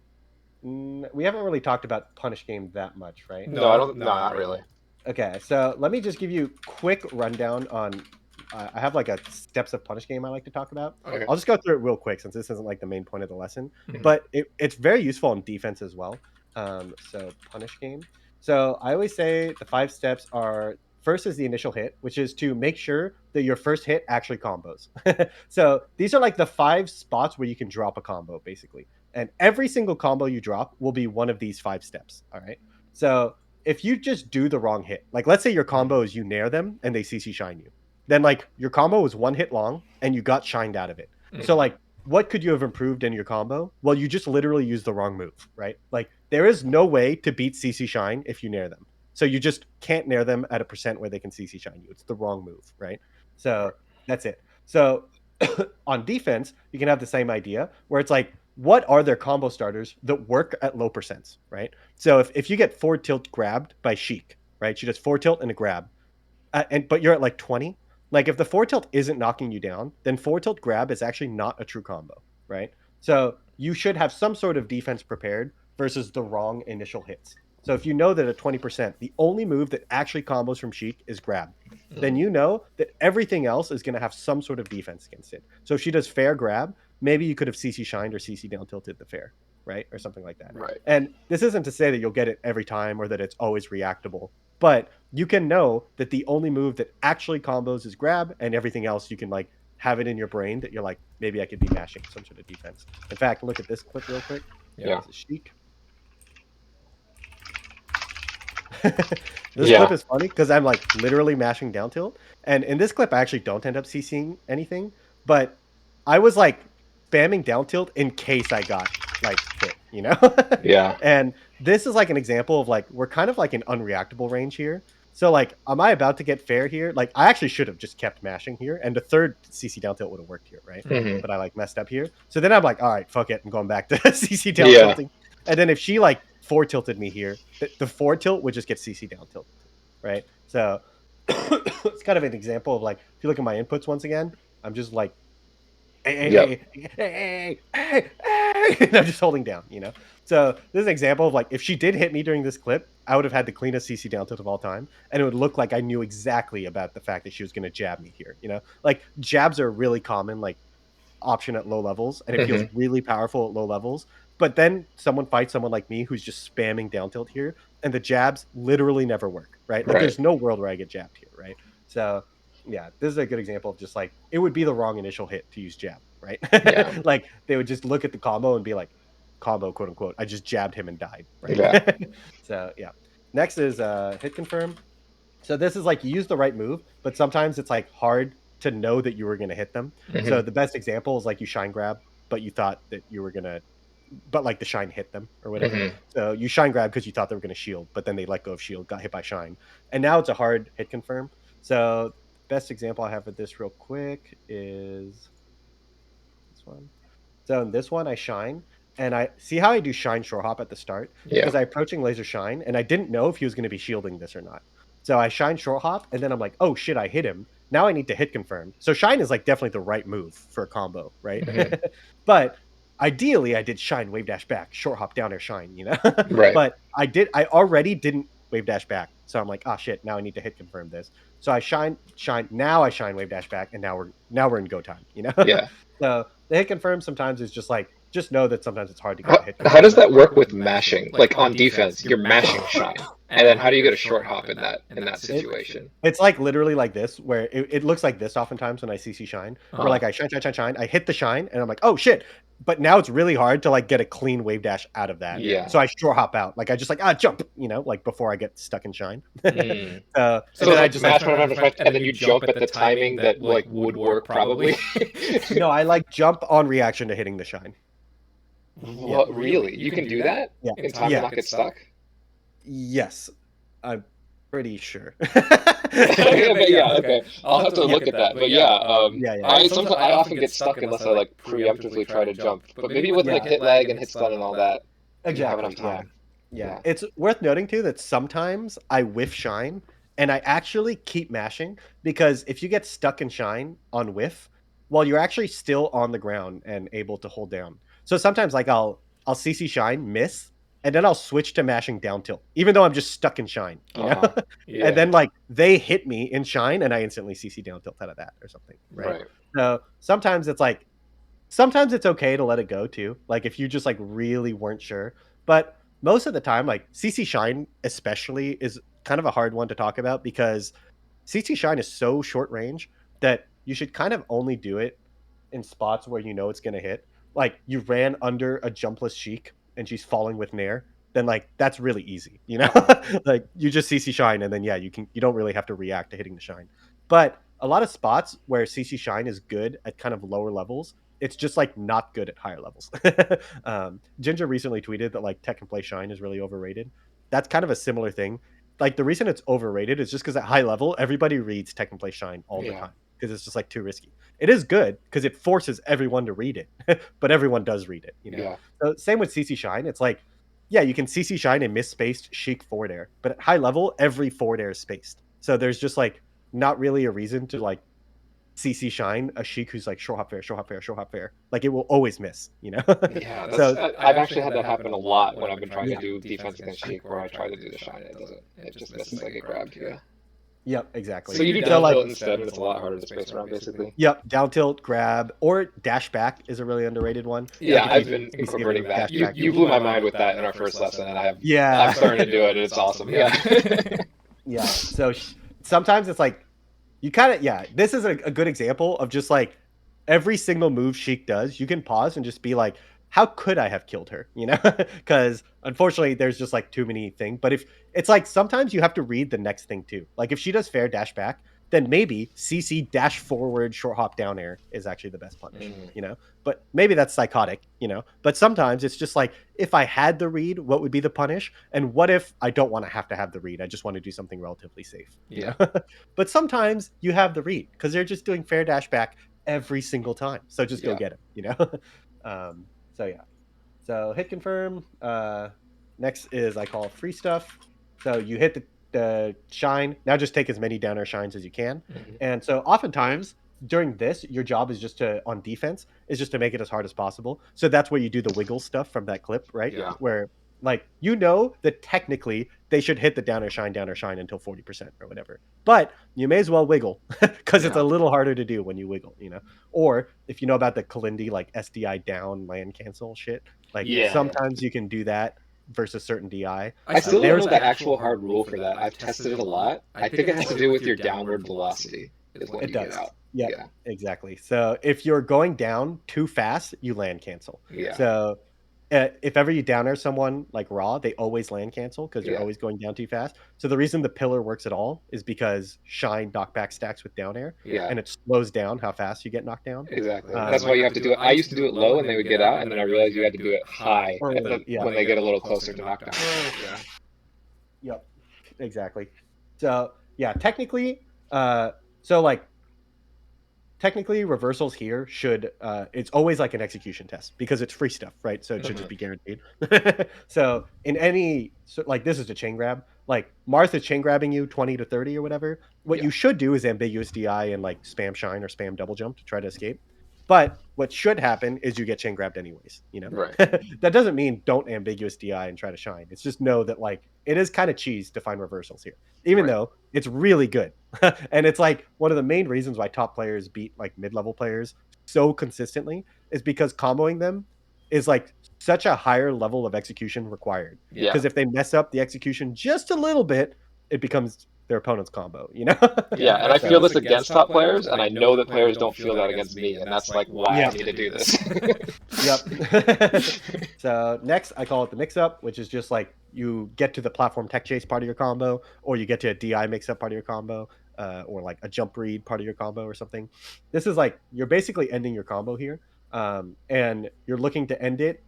Speaker 1: We haven't really talked about punish game that much, right?
Speaker 2: No, I don't. No, not really.
Speaker 1: Okay, so let me just give you a quick rundown on. I have like a steps of punish game I like to talk about.
Speaker 2: Okay.
Speaker 1: I'll just go through it real quick since this isn't like the main point of the lesson, but it's very useful in defense as well. So punish game. So I always say the 5 steps are: first is the initial hit, which is to make sure that your first hit actually combos. So these are like the 5 spots where you can drop a combo, basically. And every single combo you drop will be one of these 5 steps. All right. So if you just do the wrong hit, like let's say your combo is you nair them and they CC shine you, then like your combo was 1 hit long and you got shined out of it. So like what could you have improved in your combo? Well, you just literally used the wrong move, right? Like there is no way to beat CC shine if you nair them. So you just can't nair them at a percent where they can CC shine you. It's the wrong move, right? So that's it. So on defense, you can have the same idea where it's like, what are their combo starters that work at low percents, right? So if you get forward tilt grabbed by Sheik, right? She does forward tilt and a grab, but you're at like 20. Like if the forward tilt isn't knocking you down, then forward tilt grab is actually not a true combo, right? So you should have some sort of defense prepared versus the wrong initial hits. So if you know that at 20%, the only move that actually combos from Sheik is grab, then you know that everything else is going to have some sort of defense against it. So if she does fair grab, maybe you could have CC shined or CC down tilted the fair, right? Or something like that.
Speaker 2: Right.
Speaker 1: And this isn't to say that you'll get it every time or that it's always reactable, but you can know that the only move that actually combos is grab, and everything else you can like have it in your brain that you're like, maybe I could be mashing some sort of defense. In fact, look at this clip real quick.
Speaker 2: Yeah.
Speaker 1: This is Sheik. This clip is funny because I'm like literally mashing down tilt, and in this clip I actually don't end up CCing anything, but I was like spamming down tilt in case I got like hit, you know?
Speaker 2: Yeah.
Speaker 1: And this is like an example of like we're kind of like an unreactable range here. So like, am I about to get fair here? Like I actually should have just kept mashing here, and the third CC down tilt would have worked here, right? But I like messed up here. So then I'm like, all right, fuck it, I'm going back to CC down tilting. And then if she like forward tilted me here, the forward tilt would just get CC down tilted, right? So it's kind of an example of like, if you look at my inputs once again, I'm just like, hey, and I'm just holding down, you know? So this is an example of like, if she did hit me during this clip, I would have had the cleanest CC down tilt of all time. And it would look like I knew exactly about the fact that she was going to jab me here, you know? Like jabs are really common, like option at low levels, and it feels really powerful at low levels. But then someone fights someone like me who's just spamming down tilt here, and the jabs literally never work, right? Like there's no world where I get jabbed here, right? So yeah, this is a good example of just like, it would be the wrong initial hit to use jab, right?
Speaker 2: Yeah.
Speaker 1: Like they would just look at the combo and be like, combo, quote unquote, I just jabbed him and died, right?
Speaker 2: Yeah.
Speaker 1: So yeah. Next is hit confirm. So this is like, you use the right move, but sometimes it's like hard to know that you were going to hit them. So the best example is like you shine grab, but you thought that you were going to, but like the shine hit them or whatever. So you shine grab because you thought they were going to shield, but then they let go of shield, got hit by shine. And now it's a hard hit confirm. So best example I have of this real quick is this one. So in this one, I shine, and I see how I do shine short hop at the start, because I approaching laser shine, and I didn't know if he was going to be shielding this or not. So I shine short hop, and then I'm like, oh shit, I hit him. Now I need to hit confirm. So shine is like definitely the right move for a combo, right? But ideally, I did shine wave dash back, short hop down air shine, you know?
Speaker 2: Right.
Speaker 1: But I already didn't wave dash back. So I'm like, oh shit, now I need to hit confirm this. So I shine, now I shine wave dash back, and now we're in go time, you know?
Speaker 2: Yeah.
Speaker 1: So the hit confirm sometimes is just like, just know that sometimes it's hard to get a hit confirm.
Speaker 2: How does that work with mashing? Like on defense, you're mashing shine. And then how do you get a short hop in that situation?
Speaker 1: It's like literally like this, where it looks like this oftentimes when I CC shine, where like I shine, I hit the shine, and I'm like, oh shit. But now it's really hard to like get a clean wave dash out of that.
Speaker 2: Yeah.
Speaker 1: So I short hop out. Like I just like, jump, you know, like before I get stuck in shine.
Speaker 2: So
Speaker 1: then
Speaker 2: I just mash, and then you jump at the timing that like would work probably.
Speaker 1: No, I like jump on reaction to hitting the shine.
Speaker 2: What, really? You can do that?
Speaker 1: Yeah.
Speaker 2: In time to not get stuck?
Speaker 1: Yes. I'm pretty sure.
Speaker 2: Okay. I'll have to look at that. But I often get stuck unless I like preemptively try to jump. But maybe with like hit lag and hit stun and all that, you have enough time.
Speaker 1: Yeah. It's worth noting too that sometimes I whiff shine and I actually keep mashing, because if you get stuck in shine on whiff, well, you're actually still on the ground and able to hold down. So sometimes like I'll CC shine, miss, and then I'll switch to mashing down tilt, even though I'm just stuck in shine, you know? And then like they hit me in shine and I instantly CC down tilt out of that or something, right? So sometimes it's like, sometimes it's okay to let it go too. Like if you just like really weren't sure, but most of the time, like CC shine especially is kind of a hard one to talk about, because CC shine is so short range that you should kind of only do it in spots where you know it's going to hit. like you ran under a jumpless Sheik and she's falling with Nair, then like that's really easy, you know? Like you just CC Shine and then yeah, you don't really have to react to hitting the Shine. But a lot of spots where CC Shine is good at kind of lower levels, it's just like not good at higher levels. Ginger recently tweeted that like Tech and Play Shine is really overrated. That's kind of a similar thing. Like the reason it's overrated is just because at high level, everybody reads Tech and Play Shine all the time because it's just like too risky. It is good because it forces everyone to read it, but everyone does read it, you know?
Speaker 2: Yeah.
Speaker 1: So same with CC Shine. It's like, yeah, you can CC Shine and miss spaced Sheik forward air, but at high level, every forward air is spaced. So there's just like not really a reason to like CC Shine a Sheik who's like short hop fair, short hop fair, short hop fair. Like it will always miss, you know?
Speaker 2: Yeah,
Speaker 1: So
Speaker 2: I've actually had that happen a lot when I've been trying to do defense against Sheik, where I try to do the Shine, it just misses, I get grabbed, yeah.
Speaker 1: Yep, exactly.
Speaker 2: So you do down tilt instead, and it's a lot harder to space around, basically.
Speaker 1: Yep, down tilt, grab, or dash back is a really underrated one.
Speaker 2: Yeah, I've been incorporating that. You blew my mind with that in our first lesson, and I'm starting to do it, and it's awesome. Yeah.
Speaker 1: Yeah. So sometimes it's like you kind of this is a good example of just like every single move Sheik does, you can pause and just be like, how could I have killed her? You know, because unfortunately there's just like too many things. But if it's like sometimes you have to read the next thing too. Like if she does fair dash back, then maybe CC dash forward short hop down air is actually the best punish, you know? But maybe that's psychotic, you know? But sometimes it's just like, if I had the read, what would be the punish? And what if I don't want to have the read? I just want to do something relatively safe.
Speaker 2: Yeah.
Speaker 1: But sometimes you have the read because they're just doing fair dash back every single time. So just go get him, you know? So yeah. So hit confirm. Next is I call free stuff. So you hit the shine. Now just take as many down air shines as you can. And so oftentimes during this, your job is just to, on defense, is just to make it as hard as possible. So that's where you do the wiggle stuff from that clip, right?
Speaker 2: Yeah.
Speaker 1: Where like, you know that technically they should hit the down air shine until 40% or whatever. But you may as well wiggle because it's a little harder to do when you wiggle, you know? Or if you know about the Kalindi, like SDI down land cancel shit, like sometimes you can do that versus certain DI.
Speaker 2: I still don't know the actual hard rule for that. I've tested it a lot. I think it has to do with your downward velocity.
Speaker 1: It does. Yeah, exactly. So if you're going down too fast, you land cancel.
Speaker 2: Yeah.
Speaker 1: So if ever you down air someone like raw, they always land cancel because you're always going down too fast. So the reason the pillar works at all is because shine knockback stacks with down air, and it slows down how fast you get knocked down.
Speaker 2: Exactly. That's why you have to do it. I used to do it low and they would get out, and then I realized you had to do it high when they get a little closer to knockdown.
Speaker 1: Yep, exactly. So yeah, technically, technically reversals here should it's always like an execution test because it's free stuff, right? So it should just be guaranteed. So in any like this is a chain grab, like Martha's chain grabbing you 20 to 30 or whatever. What you should do is ambiguous DI and like spam shine or spam double jump to try to escape. But what should happen is you get chain grabbed anyways, you know?
Speaker 2: Right.
Speaker 1: That doesn't mean don't ambiguous DI and try to shine. It's just know that like it is kind of cheese to find reversals here, even though it's really good. And it's like one of the main reasons why top players beat like mid-level players so consistently is because comboing them is like such a higher level of execution required. Because if they mess up the execution just a little bit, it becomes their opponent's combo, you know?
Speaker 2: Yeah, and I feel this against top players, and I know that players don't feel that against me, and that's like why I need to do this.
Speaker 1: Yep. So next, I call it the mix-up, which is just like you get to the platform tech chase part of your combo, or you get to a DI mix-up part of your combo, or like a jump read part of your combo or something. This is like, you're basically ending your combo here, and you're looking to end it,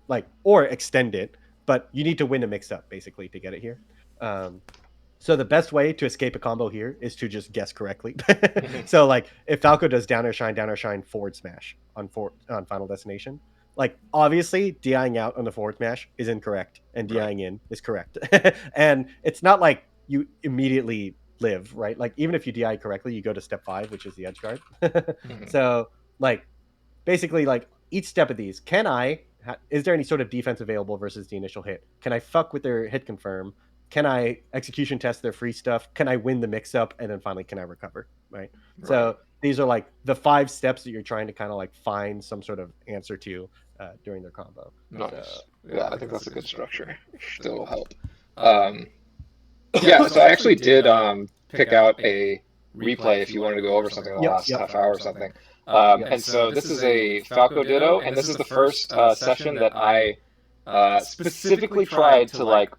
Speaker 1: like, or extend it, but you need to win a mix-up, basically, to get it here. So the best way to escape a combo here is to just guess correctly. So like if Falco does down air shine forward smash on Final Destination, like obviously DIing out on the forward smash is incorrect and DIing in is correct. And it's not like you immediately live, right? Like even if you DI correctly, you go to step 5, which is the edge guard. So like basically like each step of these, is there any sort of defense available versus the initial hit? Can I fuck with their hit confirm? Can I execution test their free stuff? Can I win the mix up? And then finally, can I recover? Right. So these are like the 5 steps that you're trying to kind of like find some sort of answer to during their combo.
Speaker 2: Nice. So, yeah, I think that's a good structure. Still will help. Yeah, so I actually did pick out a replay if you wanted to go over something in the last half hour or something. And so this is a Falco Ditto, and this is the first session that I specifically tried to like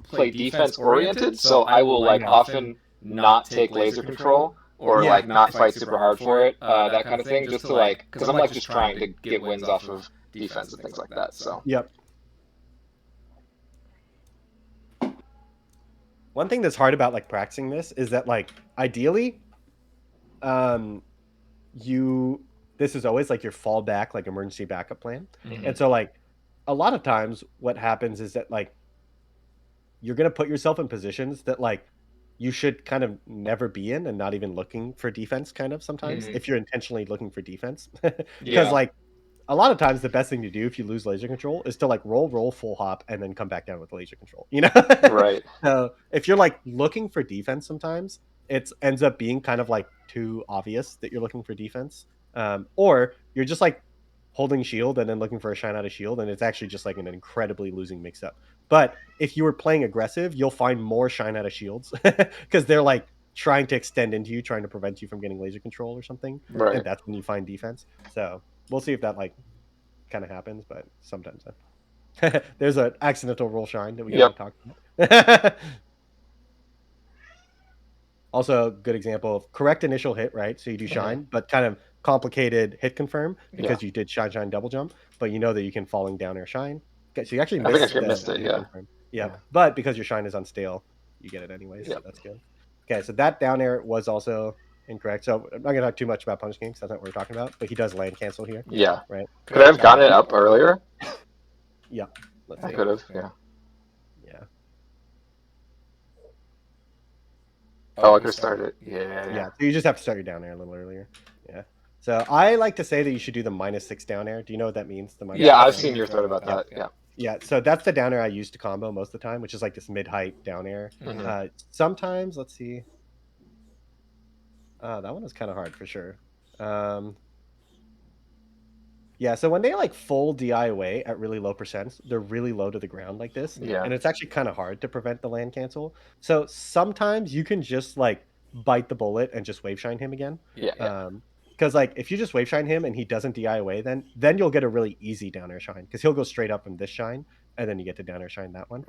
Speaker 2: play defense oriented. So I will like often not take laser control or
Speaker 1: Yeah.
Speaker 2: like not fight super hard for it, that kind of thing, just to like, because I'm like just trying to get wins off of defense and things like that. So
Speaker 1: Yep. One thing that's hard about like practicing this is that like ideally, this is always like your fallback, like emergency backup plan. And so like a lot of times what happens is that like you're gonna put yourself in positions that like you should kind of never be in and not even looking for defense kind of sometimes if you're intentionally looking for defense. Because
Speaker 2: yeah,
Speaker 1: like a lot of times the best thing to do if you lose laser control is to like roll full hop and then come back down with laser control, you know?
Speaker 2: right,
Speaker 1: So if you're like looking for defense sometimes it ends up being kind of like too obvious that you're looking for defense, or you're just like holding shield and then looking for a shine out of shield and it's actually just like an incredibly losing mix up. But if you were playing aggressive you'll find more shine out of shields because they're like trying to extend into you, trying to prevent you from getting laser control or something,
Speaker 2: right.
Speaker 1: and that's when you find defense. So we'll see if that like kind of happens, but sometimes there's an accidental roll shine that we gotta
Speaker 2: Yep.
Speaker 1: talk about. Also, good example of correct initial hit, right? So you do shine, but kind of complicated hit confirm because you did shine double jump, but you know that you can falling down air shine. Okay, so you actually
Speaker 2: I think I
Speaker 1: missed
Speaker 2: should
Speaker 1: the
Speaker 2: missed it.
Speaker 1: hit
Speaker 2: Yeah.
Speaker 1: confirm. Yep. But because your shine is unstale, you get it anyways. So
Speaker 2: Yep.
Speaker 1: that's good. Okay, so that down air was also incorrect. So I'm not gonna talk too much about Punch King because that's not what we're talking about. But he does land cancel here,
Speaker 2: Yeah.
Speaker 1: right?
Speaker 2: Could I have gotten it up earlier?
Speaker 1: Yeah. Let's
Speaker 2: I
Speaker 1: see.
Speaker 2: could have. Yeah.
Speaker 1: Yeah.
Speaker 2: Oh, I could have started.
Speaker 1: Yeah. So you just have to start your down air a little earlier. Yeah. So I like to say that you should do the -6 down air. Do you know what that means? The
Speaker 2: Yeah, I've
Speaker 1: -6
Speaker 2: seen
Speaker 1: down
Speaker 2: your thread about
Speaker 1: air?
Speaker 2: that. Yeah.
Speaker 1: Yeah. So that's the down air I use to combo most of the time, which is like this mid-height down air. Sometimes, let's see. That one was kind of hard for sure. Yeah, so when they like full DI away at really low percents, they're really low to the ground like this.
Speaker 2: Yeah.
Speaker 1: And it's actually kind of hard to prevent the land cancel. So sometimes you can just like bite the bullet and just wave shine him again.
Speaker 2: Yeah.
Speaker 1: Because like if you just wave shine him and he doesn't DI away, then you'll get a really easy down air shine because he'll go straight up from this shine and then you get to down air shine that one.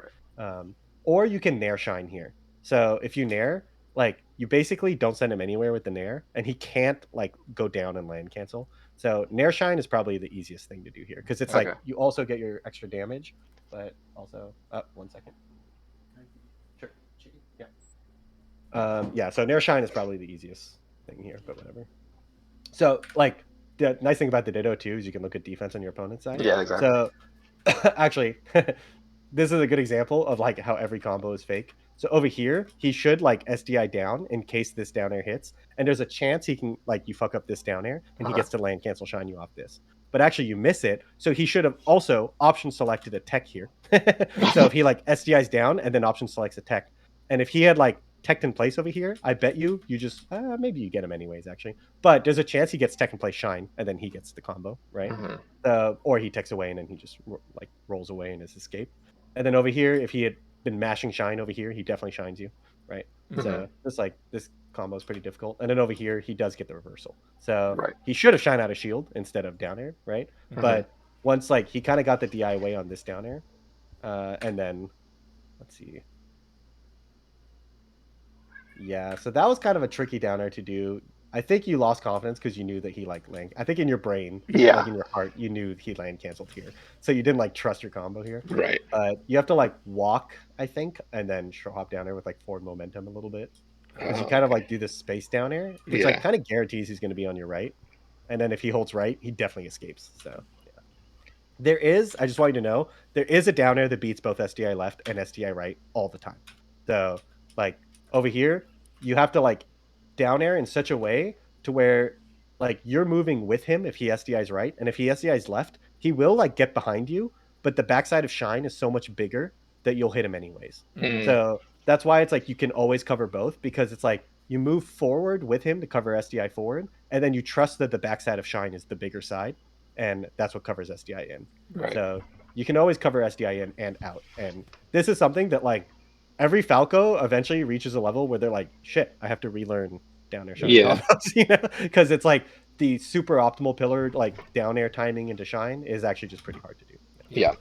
Speaker 1: Or you can nair shine here. So if you nair, like you basically don't send him anywhere with the nair and he can't like go down and land cancel. So nair shine is probably the easiest thing to do here because it's like you also get your extra damage, but also 1 second. Sure. Yeah. Yeah. So nair shine is probably the easiest thing here, but whatever. So like the nice thing about the Ditto too is you can look at defense on your opponent's side.
Speaker 2: Yeah, exactly.
Speaker 1: So actually, this is a good example of like how every combo is fake. So over here, he should like SDI down in case this down air hits. And there's a chance he can like you fuck up this down air and he gets to land cancel shine you off this. But actually you miss it. So he should have also option selected a tech here. So if he like SDIs down and then option selects a tech. And if he had like teched in place over here, I bet you just maybe you get him anyways actually. But there's a chance he gets tech in place shine and then he gets the combo, right? Or he techs away and then he just like rolls away in his escape. And then over here, if he had been mashing shine over here, he definitely shines you, right? So just like this combo is pretty difficult. And then over here, he does get the reversal. So he should have shine out of shield instead of down air, right? But once like he kind of got the DI away on this down air, and then let's see. Yeah, so that was kind of a tricky down air to do. I think you lost confidence because you knew that he like land. I think in your brain, like in your heart, you knew he land canceled here, so you didn't like trust your combo here.
Speaker 2: Right.
Speaker 1: You have to like walk, I think, and then hop down air with like forward momentum a little bit. Because you kind of like do this space down air, which like kind of guarantees he's going to be on your right, and then if he holds right, he definitely escapes. So yeah. There is, I just want you to know, there is a down air that beats both SDI left and SDI right all the time. So like over here, you have to like down air in such a way to where like you're moving with him if he SDIs right, and if he SDIs left, he will like get behind you, but the backside of shine is so much bigger that you'll hit him anyways. So that's why it's like you can always cover both, because it's like you move forward with him to cover SDI forward, and then you trust that the backside of shine is the bigger side, and that's what covers SDI in. So you can always cover SDI in and out, and this is something that like every Falco eventually reaches a level where they're like, shit, I have to relearn down air shine combos, you know, because it's like the super optimal pillar, like down air timing into shine, is actually just pretty hard to do.
Speaker 2: Yeah.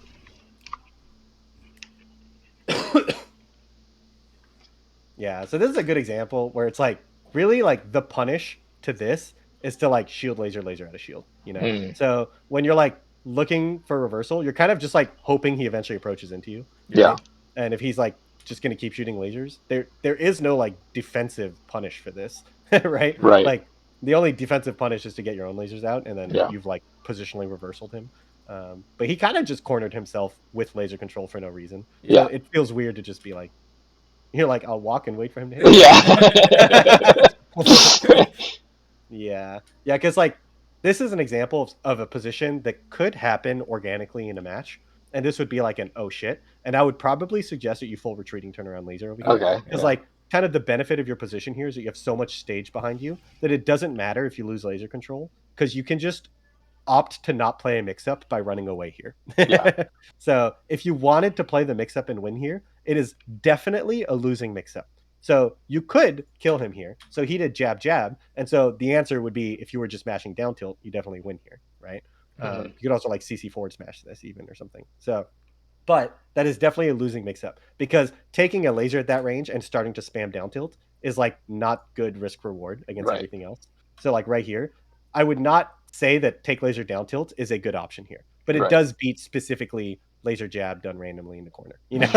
Speaker 1: Yeah, so this is a good example where it's like really like the punish to this is to like shield laser laser out of shield, you know?
Speaker 2: Mm.
Speaker 1: So when you're like looking for reversal, you're kind of just like hoping he eventually approaches into you.
Speaker 2: Yeah.
Speaker 1: Right? And if he's like just gonna keep shooting lasers, there is no like defensive punish for this, right?
Speaker 2: Right.
Speaker 1: Like the only defensive punish is to get your own lasers out, and then
Speaker 2: Yeah.
Speaker 1: you've like positionally reversaled him. But he kind of just cornered himself with laser control for no reason. So
Speaker 2: Yeah.
Speaker 1: it feels weird to just be like, you're like, I'll walk and wait for him to hit.
Speaker 2: Yeah.
Speaker 1: Yeah. Yeah, because like this is an example of a position that could happen organically in a match. And this would be like an oh shit. And I would probably suggest that you full retreating turnaround laser over here.
Speaker 2: Okay.
Speaker 1: Because
Speaker 2: Yeah.
Speaker 1: like kind of the benefit of your position here is that you have so much stage behind you that it doesn't matter if you lose laser control, because you can just opt to not play a mix-up by running away here.
Speaker 2: Yeah.
Speaker 1: So if you wanted to play the mix-up and win here, it is definitely a losing mix-up. So you could kill him here. So he did jab jab, and so the answer would be, if you were just mashing down tilt, you definitely win here, right?
Speaker 2: Mhm.
Speaker 1: You could also like CC forward smash this even or something. So, but that is definitely a losing mix-up, because taking a laser at that range and starting to spam down tilt is like not good risk reward against
Speaker 2: Right.
Speaker 1: everything else. So like right here, I would not say that take laser down tilt is a good option here, but it
Speaker 2: Right.
Speaker 1: does beat specifically laser jab done randomly in the corner, you know?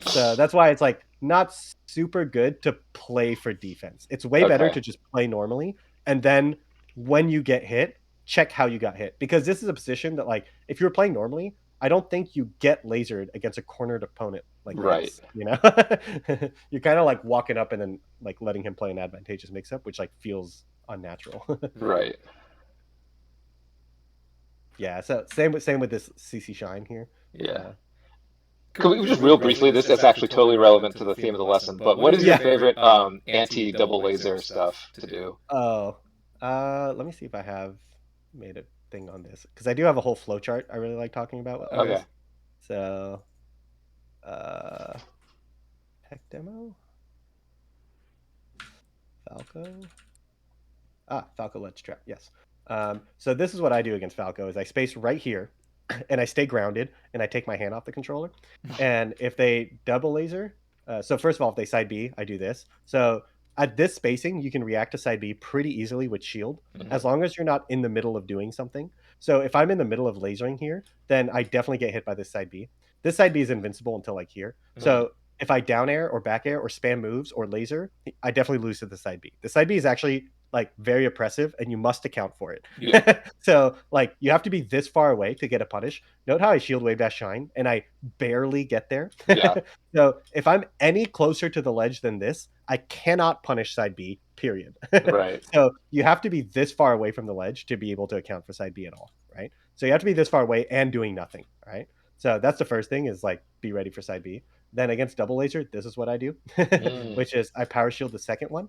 Speaker 1: So that's why it's like not super good to play for defense. It's way better
Speaker 2: Okay.
Speaker 1: to just play normally, and then when you get hit, check how you got hit, because this is a position that like if you were playing normally, I don't think you get lasered against a cornered opponent like
Speaker 2: Right.
Speaker 1: this, you know? You're kind of like walking up and then like letting him play an advantageous mix-up, which like feels unnatural.
Speaker 2: Right.
Speaker 1: Yeah, so same with this CC Shine here.
Speaker 2: Yeah. Could we just real briefly, this is actually totally relevant to the theme of the lesson, but what is your favorite anti-double laser stuff to do?
Speaker 1: Oh, let me see if I have made a thing on this, because I do have a whole flowchart I really like talking about on
Speaker 2: Okay.
Speaker 1: this. So, tech demo, Falco. Falco ledge trap. Yes. So this is what I do against Falco: is I space right here, and I stay grounded, and I take my hand off the controller. And if they double laser, so first of all, if they side B, I do this. So at this spacing, you can react to side B pretty easily with shield, as long as you're not in the middle of doing something. So if I'm in the middle of lasering here, then I definitely get hit by this side B. This side B is invincible until like here. So if I down air or back air or spam moves or laser, I definitely lose to the side B. The side B is actually like very oppressive, and you must account for it.
Speaker 2: Yeah.
Speaker 1: So like you have to be this far away to get a punish. Note how I shield wave dash shine and I barely get there.
Speaker 2: Yeah.
Speaker 1: So if I'm any closer to the ledge than this, I cannot punish side B, period.
Speaker 2: Right.
Speaker 1: So you have to be this far away from the ledge to be able to account for side B at all, right? So you have to be this far away and doing nothing, right? So that's the first thing, is like be ready for side B. Then against double laser, this is what I do, which is I power shield the second one.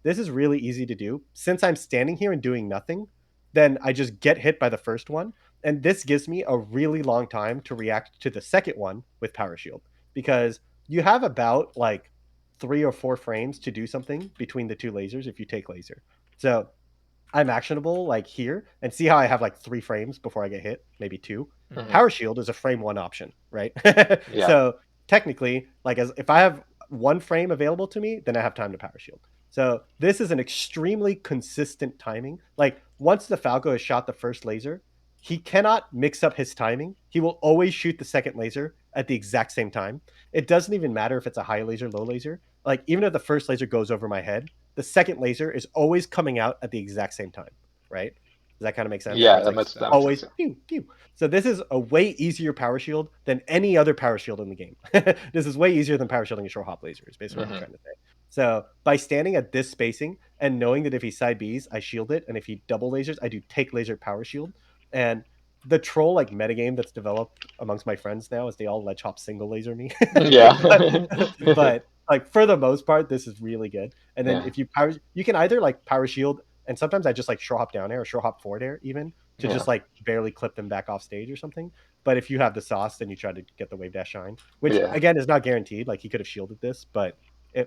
Speaker 1: This is really easy to do. Since I'm standing here and doing nothing, then I just get hit by the first one. And this gives me a really long time to react to the second one with power shield, because you have about like 3 or 4 frames to do something between the two lasers if you take laser. So I'm actionable like here, and see how I have like 3 frames before I get hit, maybe 2. Power shield is a frame 1 option, right?
Speaker 2: Yeah.
Speaker 1: So technically, like as if I have 1 frame available to me, then I have time to power shield. So this is an extremely consistent timing. Like once the Falco has shot the first laser, he cannot mix up his timing. He will always shoot the second laser at the exact same time. It doesn't even matter if it's a high laser, low laser. Like even if the first laser goes over my head, the second laser is always coming out at the exact same time, right? Does that kind of make sense?
Speaker 2: Yeah,
Speaker 1: It's
Speaker 2: that
Speaker 1: like
Speaker 2: makes
Speaker 1: always
Speaker 2: sense.
Speaker 1: pew, pew. So this is a way easier power shield than any other power shield in the game. This is way easier than power shielding a short hop laser, is basically what I'm trying to say. So by standing at this spacing and knowing that if he side Bs, I shield it, and if he double lasers, I do take laser power shield. And the troll like metagame that's developed amongst my friends now is they all ledge hop single laser me.
Speaker 2: Yeah.
Speaker 1: but like for the most part, this is really good. And then
Speaker 2: Yeah.
Speaker 1: if you power, you can either like power shield, and sometimes I just like short hop down air or short hop forward air even to just like barely clip them back off stage or something. But if you have the sauce, then you try to get the wave dash shine, which
Speaker 2: Yeah.
Speaker 1: again is not guaranteed. Like he could have shielded this, but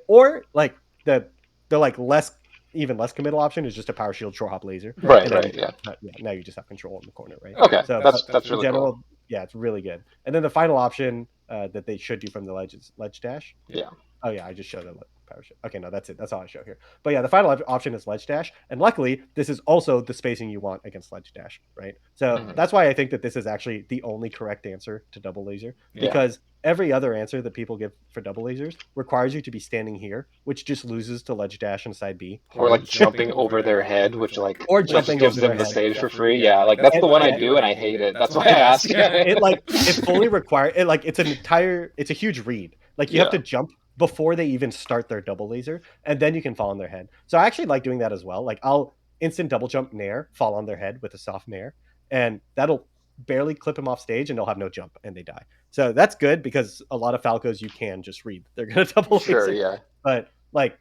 Speaker 1: or like the like less even less committal option is just a power shield short hop laser,
Speaker 2: Right,
Speaker 1: and now you
Speaker 2: right, yeah.
Speaker 1: now you just have control in the corner, right?
Speaker 2: Okay,
Speaker 1: So,
Speaker 2: that's
Speaker 1: but
Speaker 2: that's
Speaker 1: in
Speaker 2: really cool.
Speaker 1: general, yeah, it's really good. And then the final option that they should do from the ledge is ledge dash.
Speaker 2: Yeah.
Speaker 1: Oh yeah, I just showed the power shield. Okay, no, that's it. That's all I show here. But yeah, the final option is ledge dash, and luckily, this is also the spacing you want against ledge dash, right? So
Speaker 2: Mhm.
Speaker 1: that's why I think that this is actually the only correct answer to double laser,
Speaker 2: Yeah.
Speaker 1: because every other answer that people give for double lasers requires you to be standing here, which just loses to ledge dash and side B
Speaker 2: Or
Speaker 1: hard.
Speaker 2: like jumping over their head, which
Speaker 1: Or
Speaker 2: that just
Speaker 1: jumping
Speaker 2: gives
Speaker 1: over their
Speaker 2: them the
Speaker 1: head.
Speaker 2: stage for
Speaker 1: Exactly.
Speaker 2: free. Yeah, like that's
Speaker 1: And
Speaker 2: the one I
Speaker 1: yeah,
Speaker 2: do, and I hate it. That's why I ask.
Speaker 1: it fully requires it. Like it's a huge read. Like you have
Speaker 2: Yeah.
Speaker 1: to jump before they even start their double laser, and then you can fall on their head. So I actually like doing that as well. Like I'll instant double jump nair, fall on their head with a soft nair, and that'll barely clip them off stage, and they'll have no jump and they die. So that's good because a lot of Falcos you can just read. They're gonna double
Speaker 2: Sure.
Speaker 1: laser,
Speaker 2: Yeah.
Speaker 1: but like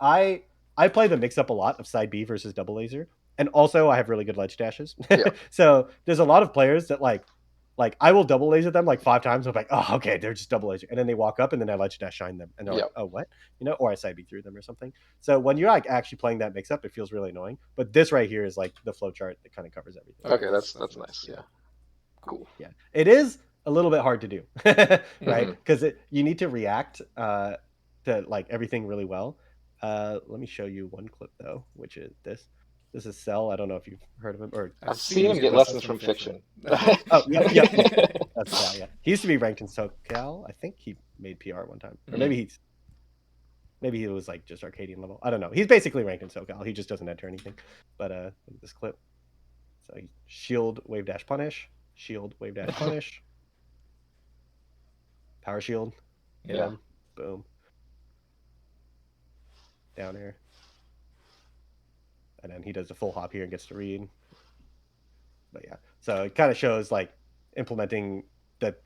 Speaker 1: I I play the mix up a lot of side B versus double laser, and also I have really good ledge dashes.
Speaker 2: Yeah.
Speaker 1: So there's a lot of players that like I will double laser them like 5 times. I'm like, oh okay, they're just double laser, and then they walk up and then I ledge dash shine them, and they're
Speaker 2: Yeah.
Speaker 1: like, oh what, or I side B through them or something. So when you're like actually playing that mix up, it feels really annoying. But this right here is like the flow chart that kind of covers everything.
Speaker 2: Okay, that's nice. Yeah. Cool.
Speaker 1: Yeah, it is a little bit hard to do, right?
Speaker 2: Mhm.
Speaker 1: Because you need to react to like everything really well. Let me show you one clip though, which is this. This is Cell. I don't know if you've heard of him or
Speaker 2: I've seen him get lessons from fiction.
Speaker 1: oh yep. That's the guy. Yeah, he used to be ranked in SoCal. I think he made PR one time, or maybe he was like just Arcadian level. I don't know. He's basically ranked in SoCal. He just doesn't enter anything. But look at this clip. So he shield wave dash punish, shield wave dash punish, power shield, hit
Speaker 2: Yeah.
Speaker 1: him, boom, down air, and then he does a full hop here and gets to read. But yeah, so it kind of shows like implementing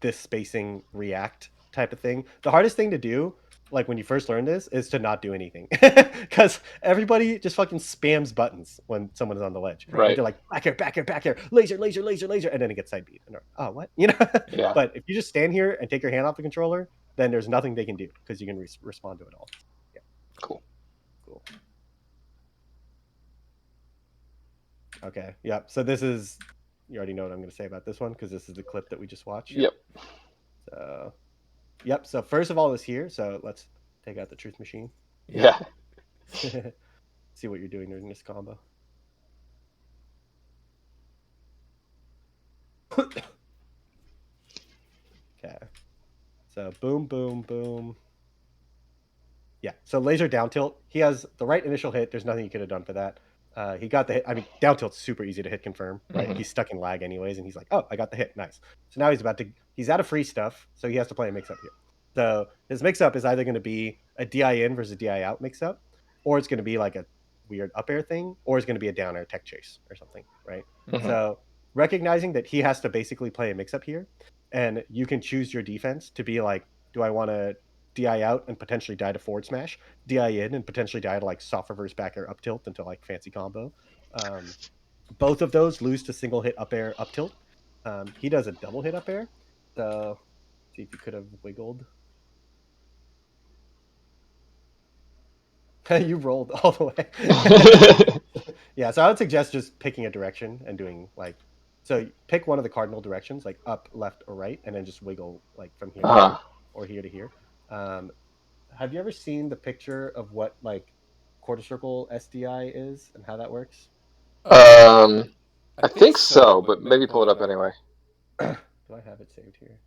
Speaker 1: this spacing react type of thing. The hardest thing to do, like when you first learn this, is to not do anything, because everybody just fucking spams buttons when someone is on the ledge. Like,
Speaker 2: Right.
Speaker 1: they're like back here, back here, back here, laser, laser, laser, laser, and then it gets side beat. And they're, oh what,
Speaker 2: Yeah.
Speaker 1: But if you just stand here and take your hand off the controller, then there's nothing they can do because you can respond to it all. Yeah.
Speaker 2: Cool.
Speaker 1: Cool. Okay. Yep. So this is, you already know what I'm going to say about this one because this is the clip that we just watched.
Speaker 2: Yep.
Speaker 1: So, yep. So first of all is here. So let's take out the truth machine.
Speaker 2: Yeah.
Speaker 1: See what you're doing during this combo. Okay. So boom, boom, boom. Yeah. So laser down tilt. He has the right initial hit. There's nothing he could have done for that. He got the hit. I mean, down tilt's super easy to hit confirm, right? He's stuck in lag anyways, and he's like, oh, I got the hit. Nice. So now he's out of free stuff, so he has to play a mix up here. So his mix up is either going to be a DI in versus DI out mix up, or it's going to be like a weird up air thing, or it's going to be a down air tech chase or something, right? So recognizing that he has to basically play a mix up here, and you can choose your defense to be like, do I want to DI out and potentially die to forward smash, DI in and potentially die to like soft reverse back air up tilt into like fancy combo. Both of those lose to single hit up air up tilt. He does a double hit up air. So see if you could have wiggled. You rolled all the way. Yeah, so I would suggest just picking a direction and doing like, so pick one of the cardinal directions, like up, left, or right, and then just wiggle like from here to here or here to here. Have you ever seen the picture of what like quarter circle SDI is and how that works?
Speaker 2: I think so, but maybe pull it up anyway.
Speaker 1: Do I have it saved here?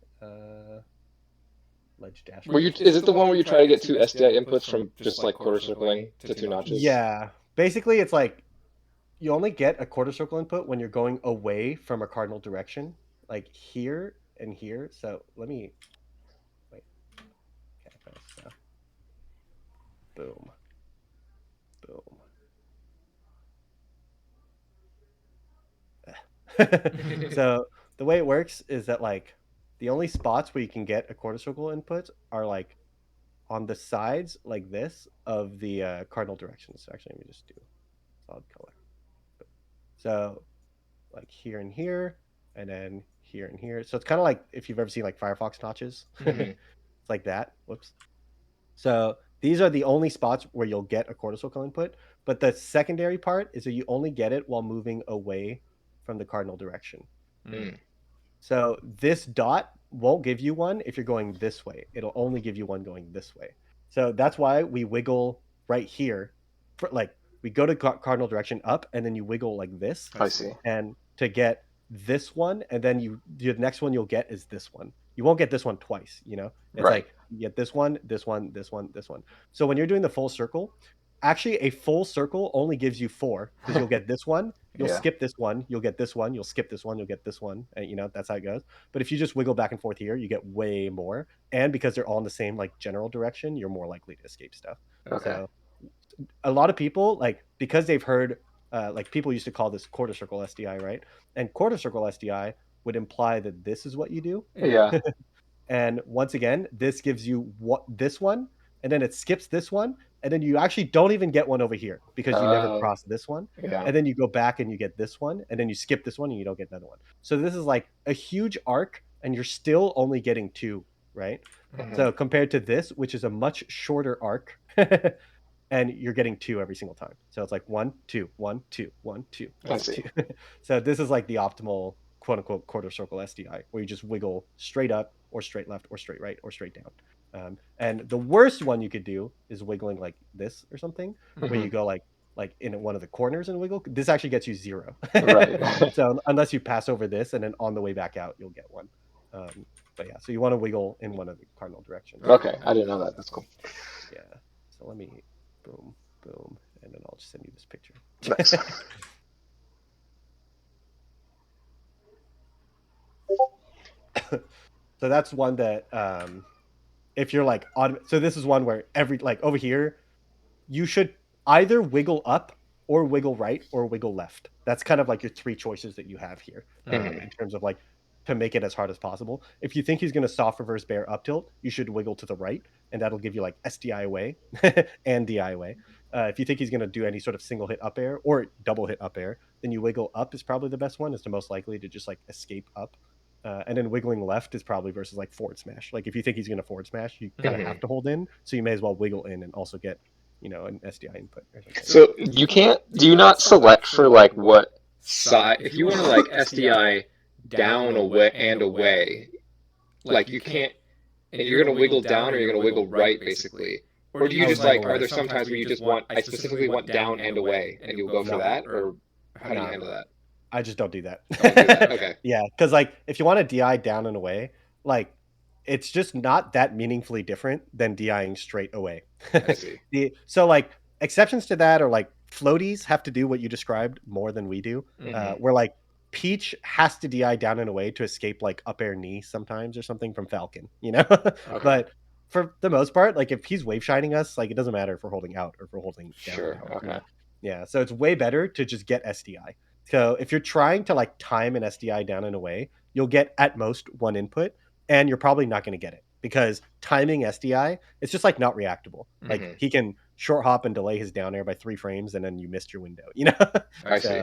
Speaker 1: Ledge
Speaker 2: Where
Speaker 1: dashboard.
Speaker 2: is it the one where you try to get two SDI inputs from just like quarter circling to two notches?
Speaker 1: Yeah, basically it's like you only get a quarter circle input when you're going away from a cardinal direction, like here and here. So let me wait. Okay, so boom, boom. So the way it works is that like the only spots where you can get a quarter circle input are like on the sides like this of the cardinal directions. So actually, let me just do solid color. So like here and here, and then here and here. So it's kind of like if you've ever seen like Firefox notches. It's like that. Whoops. So These are the only spots where you'll get a quarter circle input, but the secondary part is that you only get it while moving away from the cardinal direction.
Speaker 2: Mm.
Speaker 1: So this dot won't give you one if you're going this way. It'll only give you one going this way. So that's why we wiggle right here. For like we go to cardinal direction up, and then you wiggle like this.
Speaker 3: I see.
Speaker 1: And to get this one, and then the next one you'll get is this one. You won't get this one twice, you know? It's
Speaker 3: Right.
Speaker 1: like you get this one, this one, this one, this one. So when you're doing the full circle, actually a full circle only gives you 4 because you'll get this one, you'll
Speaker 3: Yeah.
Speaker 1: skip this one, you'll get this one, you'll skip this one, you'll get this one, and you know that's how it goes. But if you just wiggle back and forth here, you get way more, and because they're all in the same like general direction, you're more likely to escape stuff.
Speaker 3: Okay.
Speaker 1: So a lot of people, like, because they've heard like people used to call this quarter circle SDI, right? And quarter circle SDI would imply that this is what you do.
Speaker 3: Yeah.
Speaker 1: And once again, this gives you this one, and then it skips this one, and then you actually don't even get one over here because you never cross this one.
Speaker 3: Yeah.
Speaker 1: And then you go back and you get this one, and then you skip this one and you don't get another one. So this is like a huge arc, and you're still only getting 2, right?
Speaker 3: Mhm.
Speaker 1: So compared to this, which is a much shorter arc, and you're getting 2 every single time. So it's like 1, 2, 1, 2, 1, 2,
Speaker 3: I
Speaker 1: 1,
Speaker 3: see.
Speaker 1: 2. So this is like the optimal quote unquote quarter circle SDI, where you just wiggle straight up or straight left or straight right or straight down. And the worst one you could do is wiggling like this or something, where you go like in one of the corners and wiggle. This actually gets you 0.
Speaker 3: Right.
Speaker 1: So unless you pass over this, and then on the way back out, you'll get 1. But yeah, so you want to wiggle in one of the cardinal directions.
Speaker 3: Okay, I didn't know that. That's cool.
Speaker 1: Yeah. So let me boom, boom, and then I'll just send you this picture.
Speaker 3: Nice.
Speaker 1: So that's one that if you're like so this is one where like over here you should either wiggle up or wiggle right or wiggle left. That's kind of like your 3 choices that you have here in terms of like to make it as hard as possible. If you think he's going to soft reverse bear up tilt, you should wiggle to the right, and that'll give you like SDI away and DI away. If you think he's going to do any sort of single hit up air or double hit up air, then you wiggle up is probably the best one. It's the most likely to just like escape up. And then wiggling left is probably versus like forward smash. Like if you think he's going to forward smash, you kind of have to hold in, so you may as well wiggle in and also get, you know, an SDI input. Or something.
Speaker 3: So you can't. Do you not select for like what
Speaker 2: side? If you want to like SDI down away and away, like you can't. And you're gonna wiggle down or you're gonna wiggle right, basically. Or do you just like? Are there some times where you just want? I specifically want down and away, and you'll go for that, or how do you handle that?
Speaker 1: I just don't do that.
Speaker 2: Don't do that. Okay.
Speaker 1: Yeah, because like if you want to DI down and away, like it's just not that meaningfully different than DIing straight away.
Speaker 2: I see.
Speaker 1: So like exceptions to that are like floaties have to do what you described more than we do. Where like Peach has to DI down and away to escape like up air knee sometimes or something from Falcon, you know? But for the most part, like if he's wave shining us, like it doesn't matter if we're holding out or if we're holding down.
Speaker 3: Sure.
Speaker 1: Out,
Speaker 3: Okay.
Speaker 1: you know? Yeah, so it's way better to just get SDI. So if you're trying to like time an SDI down and away, you'll get at most 1 input, and you're probably not going to get it because timing SDI, it's just like not reactable. Like he can short hop and delay his down air by 3 frames, and then you missed your window, you know?
Speaker 2: I see.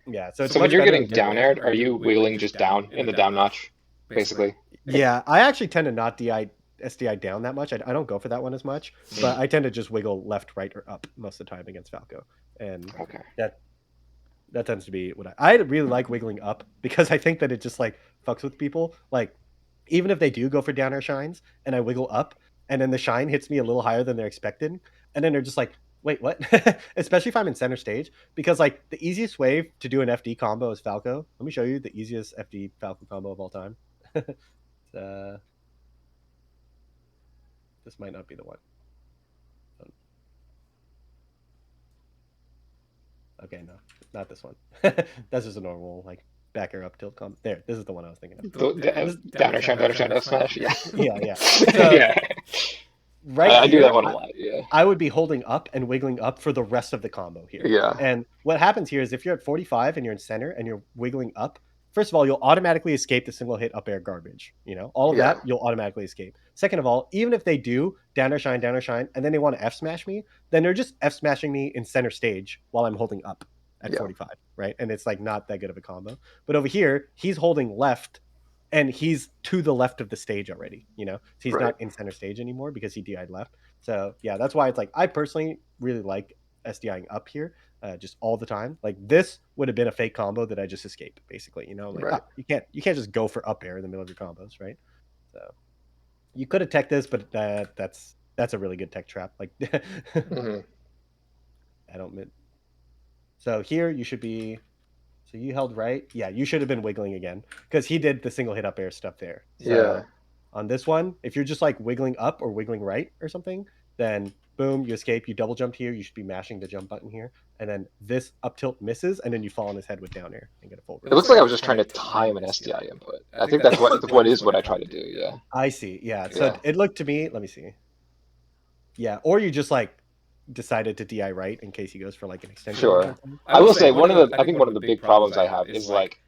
Speaker 1: Yeah. So, it's
Speaker 3: So when
Speaker 1: much
Speaker 3: you're
Speaker 1: better
Speaker 3: getting
Speaker 1: to
Speaker 3: down aired, are you wiggling just down in the down notch, basically?
Speaker 1: Yeah, I actually tend to not DI SDI down that much. I don't go for that one as much, but I tend to just wiggle left, right, or up most of the time against Falco, and that tends to be what I really like wiggling up because I think that it just like fucks with people. Like even if they do go for down air shines and I wiggle up and then the shine hits me a little higher than they're expected, and then they're just like, wait, what? Especially if I'm in center stage, because like the easiest way to do an FD combo is Falco. Let me show you the easiest FD Falco combo of all time. This might not be the one. Okay, no, not this one. That's just a normal like back air up tilt combo. There, this is the one I was thinking of.
Speaker 3: Down air shine, up smash. Yeah.
Speaker 1: Yeah. So,
Speaker 3: Yeah.
Speaker 1: right.
Speaker 3: I do
Speaker 1: here,
Speaker 3: that one a lot. Yeah.
Speaker 1: I would be holding up and wiggling up for the rest of the combo here.
Speaker 3: Yeah.
Speaker 1: And what happens here is if you're at 45 and you're in center and you're wiggling up, first of all, you'll automatically escape the single hit up air garbage. You know, all of that you'll automatically escape. Second of all, even if they do down air shine, and then they want to F smash me, then they're just F smashing me in center stage while I'm holding up at 45, right? And it's like not that good of a combo. But over here, he's holding left and he's to the left of the stage already, so he's
Speaker 3: Right.
Speaker 1: not in center stage anymore because he DI'd left. So yeah, that's why it's like I personally really like SDIing up here, just all the time. Like this would have been a fake combo that I just escaped, basically. Like
Speaker 3: Right.
Speaker 1: you can't just go for up air in the middle of your combos, right? So you could have tech this, but that's a really good tech trap. Like
Speaker 3: Hmm.
Speaker 1: I don't. So here you should be. So you held right. Yeah, you should have been wiggling again because he did the single hit up air stuff there. So
Speaker 3: Yeah.
Speaker 1: on this one, if you're just like wiggling up or wiggling right or something, then boom, you escape. You double jumped here. You should be mashing the jump button here, and then this up tilt misses, and then you fall on his head with down air and get a full.
Speaker 3: It looks like I was just trying to time an SDI input. I think that's what I try to do. Yeah.
Speaker 1: I see. Yeah. So
Speaker 3: Yeah.
Speaker 1: it looked to me. Let me see. Yeah, or you just like decided to DI right in case he goes for like an extension.
Speaker 3: Sure. I will say I think one of the big problems I have is like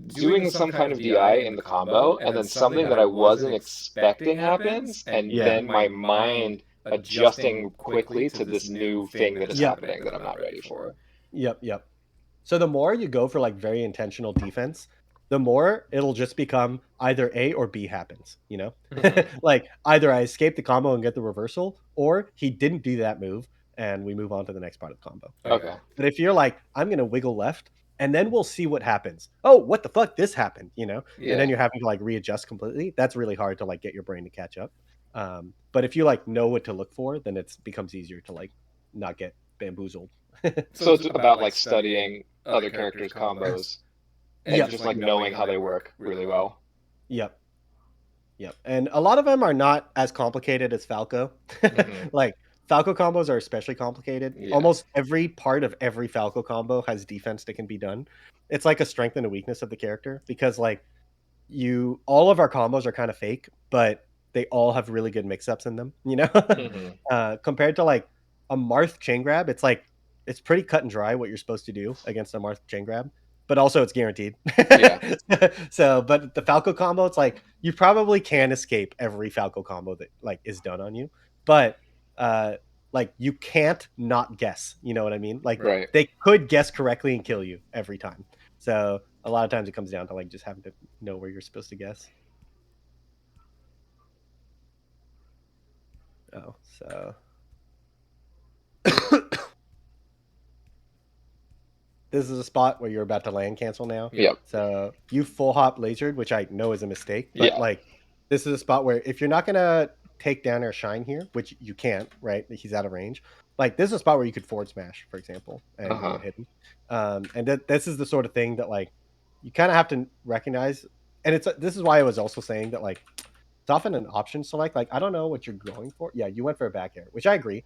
Speaker 3: doing some kind of DI in the combo and then something that I wasn't expecting happens, and then my mind adjusting quickly to this new thing that is happening that I'm not ready for.
Speaker 1: Yep. So the more you go for like very intentional defense, the more it'll just become either A or B happens, Like either I escape the combo and get the reversal, or he didn't do that move and we move on to the next part of the combo.
Speaker 3: Okay.
Speaker 1: But if you're like, I'm going to wiggle left and then we'll see what happens. Oh, what the fuck? This happened, And then you're having to like readjust completely. That's really hard to like get your brain to catch up. But if you like know what to look for, then it becomes easier to like not get bamboozled.
Speaker 3: So it's about like studying other characters' combos and just like knowing how they work really well.
Speaker 1: Yep. And a lot of them are not as complicated as Falco. Like Falco combos are especially complicated.
Speaker 3: Yeah.
Speaker 1: Almost every part of every Falco combo has defense that can be done. It's like a strength and a weakness of the character because like all of our combos are kind of fake, but they all have really good mix-ups in them, compared to like a Marth chain grab, it's like it's pretty cut and dry what you're supposed to do against a Marth chain grab, but also it's guaranteed.
Speaker 3: Yeah.
Speaker 1: So, but the Falco combo, it's like you probably can escape every Falco combo that like is done on you, but like you can't not guess. You know what I mean? Like
Speaker 3: Right.
Speaker 1: they could guess correctly and kill you every time. So a lot of times it comes down to like just having to know where you're supposed to guess. Oh, so this is a spot where you're about to land cancel now.
Speaker 3: Yep.
Speaker 1: So you full hop lasered, which I know is a mistake, but like this is a spot where if you're not gonna take down or shine here, which you can't, right? He's out of range. Like this is a spot where you could forward smash, for example, and get hidden. And this is the sort of thing that like you kind of have to recognize. And this is why I was also saying that like it's often an option select. Like I don't know what you're going for. Yeah, you went for a back air, which I agree.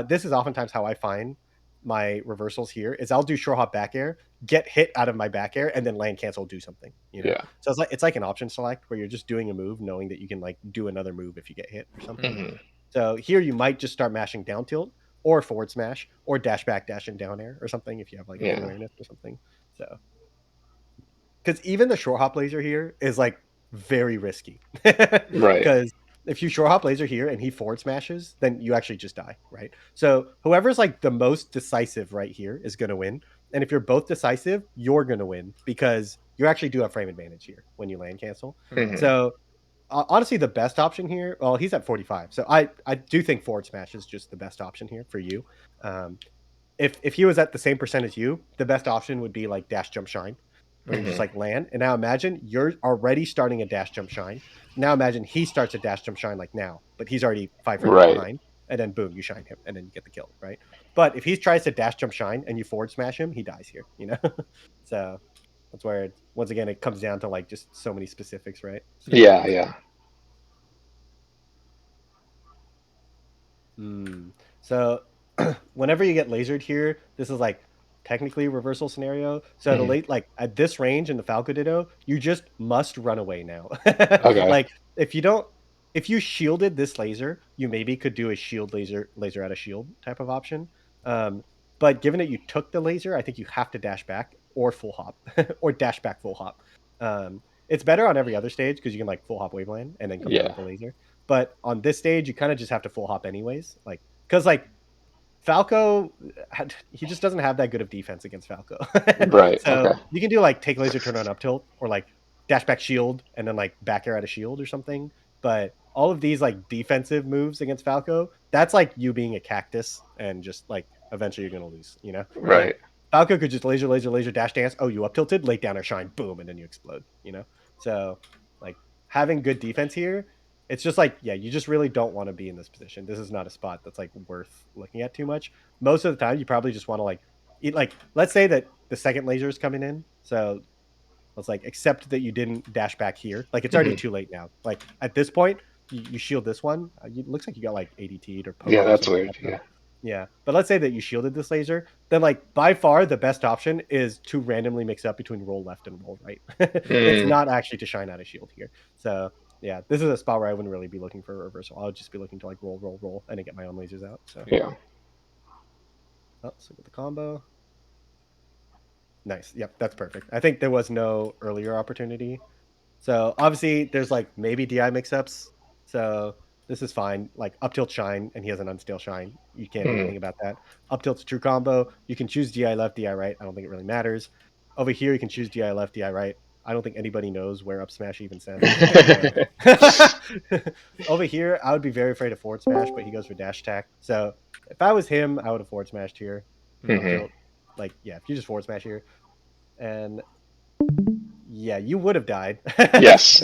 Speaker 1: This is oftentimes how I find my reversals here is I'll do short hop back air, get hit out of my back air, and then land cancel, do something.
Speaker 3: Yeah.
Speaker 1: So it's like an option select where you're just doing a move, knowing that you can like do another move if you get hit or something. So here you might just start mashing down tilt or forward smash or dash back, dash and down air or something if you have like awareness or something. So because even the short hop laser here is like very risky,
Speaker 3: Right?
Speaker 1: Because if you short hop laser here and he forward smashes, then you actually just die, right? So whoever's like the most decisive right here is going to win. And if you're both decisive, you're going to win because you actually do have frame advantage here when you land cancel. So honestly, the best option here, well, he's at 45. So I do think forward smash is just the best option here for you. If he was at the same percent as you, the best option would be like dash jump shine. Where you just like land, and now imagine you're already starting a dash jump shine. Now imagine he starts a dash jump shine like now, but he's already 5 frames behind, and then boom, you shine him, and then you get the kill, right? But if he tries to dash jump shine and you forward smash him, he dies here, So that's where once again it comes down to like just so many specifics, right? So,
Speaker 3: yeah.
Speaker 1: So whenever you get lasered here, this is like technically a reversal scenario. So the late like at this range in the Falco Ditto, you just must run away now. Like if you shielded this laser, you maybe could do a shield laser out of shield type of option. But given that you took the laser, I think you have to dash back or full hop or dash back full hop. It's better on every other stage because you can like full hop waveland and then come down with the laser. But on this stage, you kind of just have to full hop anyways, like because like Falco, he just doesn't have that good of defense against Falco.
Speaker 3: Right.
Speaker 1: So you can do like take laser turn on up tilt or like dash back shield and then like back air out of shield or something. But all of these like defensive moves against Falco, that's like you being a cactus and just like eventually you're gonna lose, you know?
Speaker 3: Right.
Speaker 1: Like Falco could just laser dash dance. Oh, you up tilted, late down or shine, boom, and then you explode, you know? So like having good defense here, it's just like, yeah, you just really don't want to be in this position. This is not a spot that's like worth looking at too much. Most of the time, you probably just want to like eat, like, let's say that the second laser is coming in. So let's like accept that you didn't dash back here. Like it's already too late now. Like at this point, you shield this one. It looks like you got like ADT'd or poked.
Speaker 3: Yeah, that's
Speaker 1: or
Speaker 3: weird.
Speaker 1: like
Speaker 3: Yeah.
Speaker 1: Yeah. But let's say that you shielded this laser. Then like by far the best option is to randomly mix up between roll left and roll right. It's not actually to shine out a shield here. So yeah, this is a spot where I wouldn't really be looking for a reversal. I would just be looking to like roll, and then get my own lasers out. So
Speaker 3: Yeah.
Speaker 1: oh, so get the combo. Nice. Yep, that's perfect. I think there was no earlier opportunity. So obviously there's like maybe DI mix-ups. So this is fine. Like up tilt shine, and he has an unstale shine. You can't do anything about that. Up tilt's true combo. You can choose DI left, DI right. I don't think it really matters. Over here, you can choose DI left, DI right. I don't think anybody knows where up smash even says. Over here, I would be very afraid of forward smash, but he goes for dash attack. So if I was him, I would have forward smashed here. Up tilt, like, yeah, if you just forward smash here. And yeah, you would have died.
Speaker 3: Yes.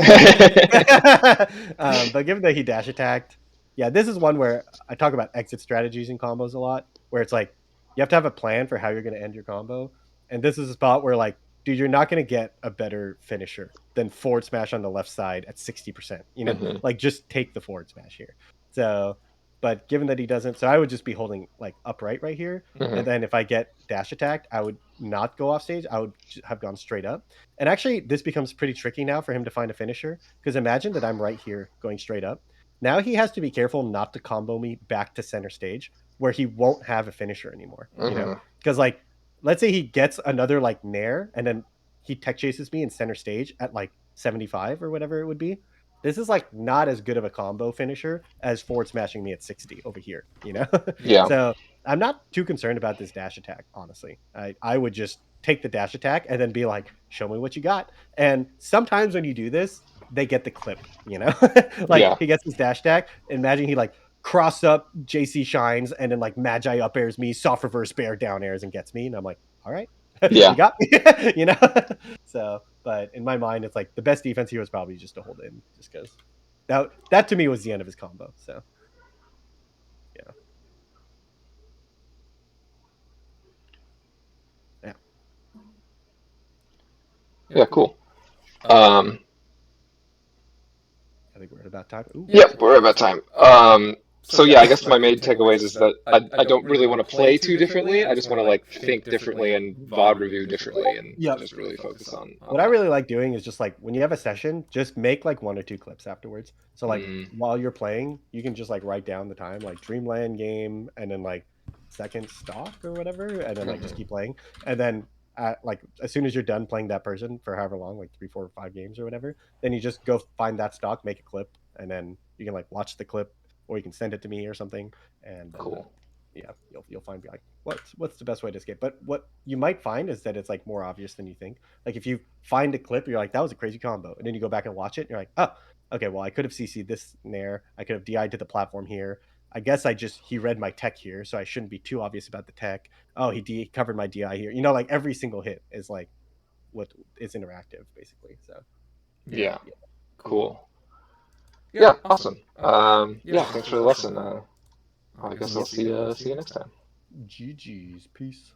Speaker 1: But given that he dash attacked, yeah, this is one where I talk about exit strategies and combos a lot, where it's like you have to have a plan for how you're going to end your combo. And this is a spot where like, dude, you're not going to get a better finisher than forward smash on the left side at 60%. You know, like just take the forward smash here. So, but given that he doesn't, so I would just be holding like upright right here. And then if I get dash attacked, I would not go off stage. I would have gone straight up. And actually, this becomes pretty tricky now for him to find a finisher. Because imagine that I'm right here going straight up. Now he has to be careful not to combo me back to center stage where he won't have a finisher anymore. You know, because like, let's say he gets another like nair and then he tech chases me in center stage at like 75 or whatever it would be. This is like not as good of a combo finisher as forward smashing me at 60 over here, you know?
Speaker 3: Yeah.
Speaker 1: So I'm not too concerned about this dash attack, honestly. I would just take the dash attack and then be like, show me what you got. And sometimes when you do this, they get the clip, you know? Like he gets his dash attack. Imagine he like cross up JC shines and then like Magi up airs me, soft reverse bear down airs and gets me. And I'm like, all right,
Speaker 3: Yeah.
Speaker 1: you got me, you know? So, but in my mind, it's like the best defense here was probably just to hold in, just because that to me was the end of his combo. So, yeah.
Speaker 3: Yeah, cool.
Speaker 1: I think we're at about time. Ooh,
Speaker 3: Yep, we're at about time. So yeah, I guess my main takeaways is that I don't really want to play too differently. I just want to like think differently and VOD review differently and just really focus on
Speaker 1: what I really like doing is just like when you have a session, just make like 1 or 2 clips afterwards. So like while you're playing, you can just like write down the time, like Dreamland game, and then like second stock or whatever, and then like just keep playing. And then like as soon as you're done playing that person for however long, like 3, 4, 5 games or whatever, then you just go find that stock, make a clip, and then you can like watch the clip, or you can send it to me or something. And
Speaker 3: cool.
Speaker 1: Yeah, you'll find like what's the best way to escape. But what you might find is that it's like more obvious than you think. Like if you find a clip, you're like, that was a crazy combo, and then you go back and watch it, and you're like, oh, okay, well I could have CC'd this nair, I could have DI'd to the platform here. I guess he read my tech here, so I shouldn't be too obvious about the tech. Oh, he covered my DI here. You know, like every single hit is like what is interactive basically. So
Speaker 3: yeah. Cool. Yeah, awesome. Yeah, thanks for the lesson. I guess I'll see you next time.
Speaker 1: GG's. Peace.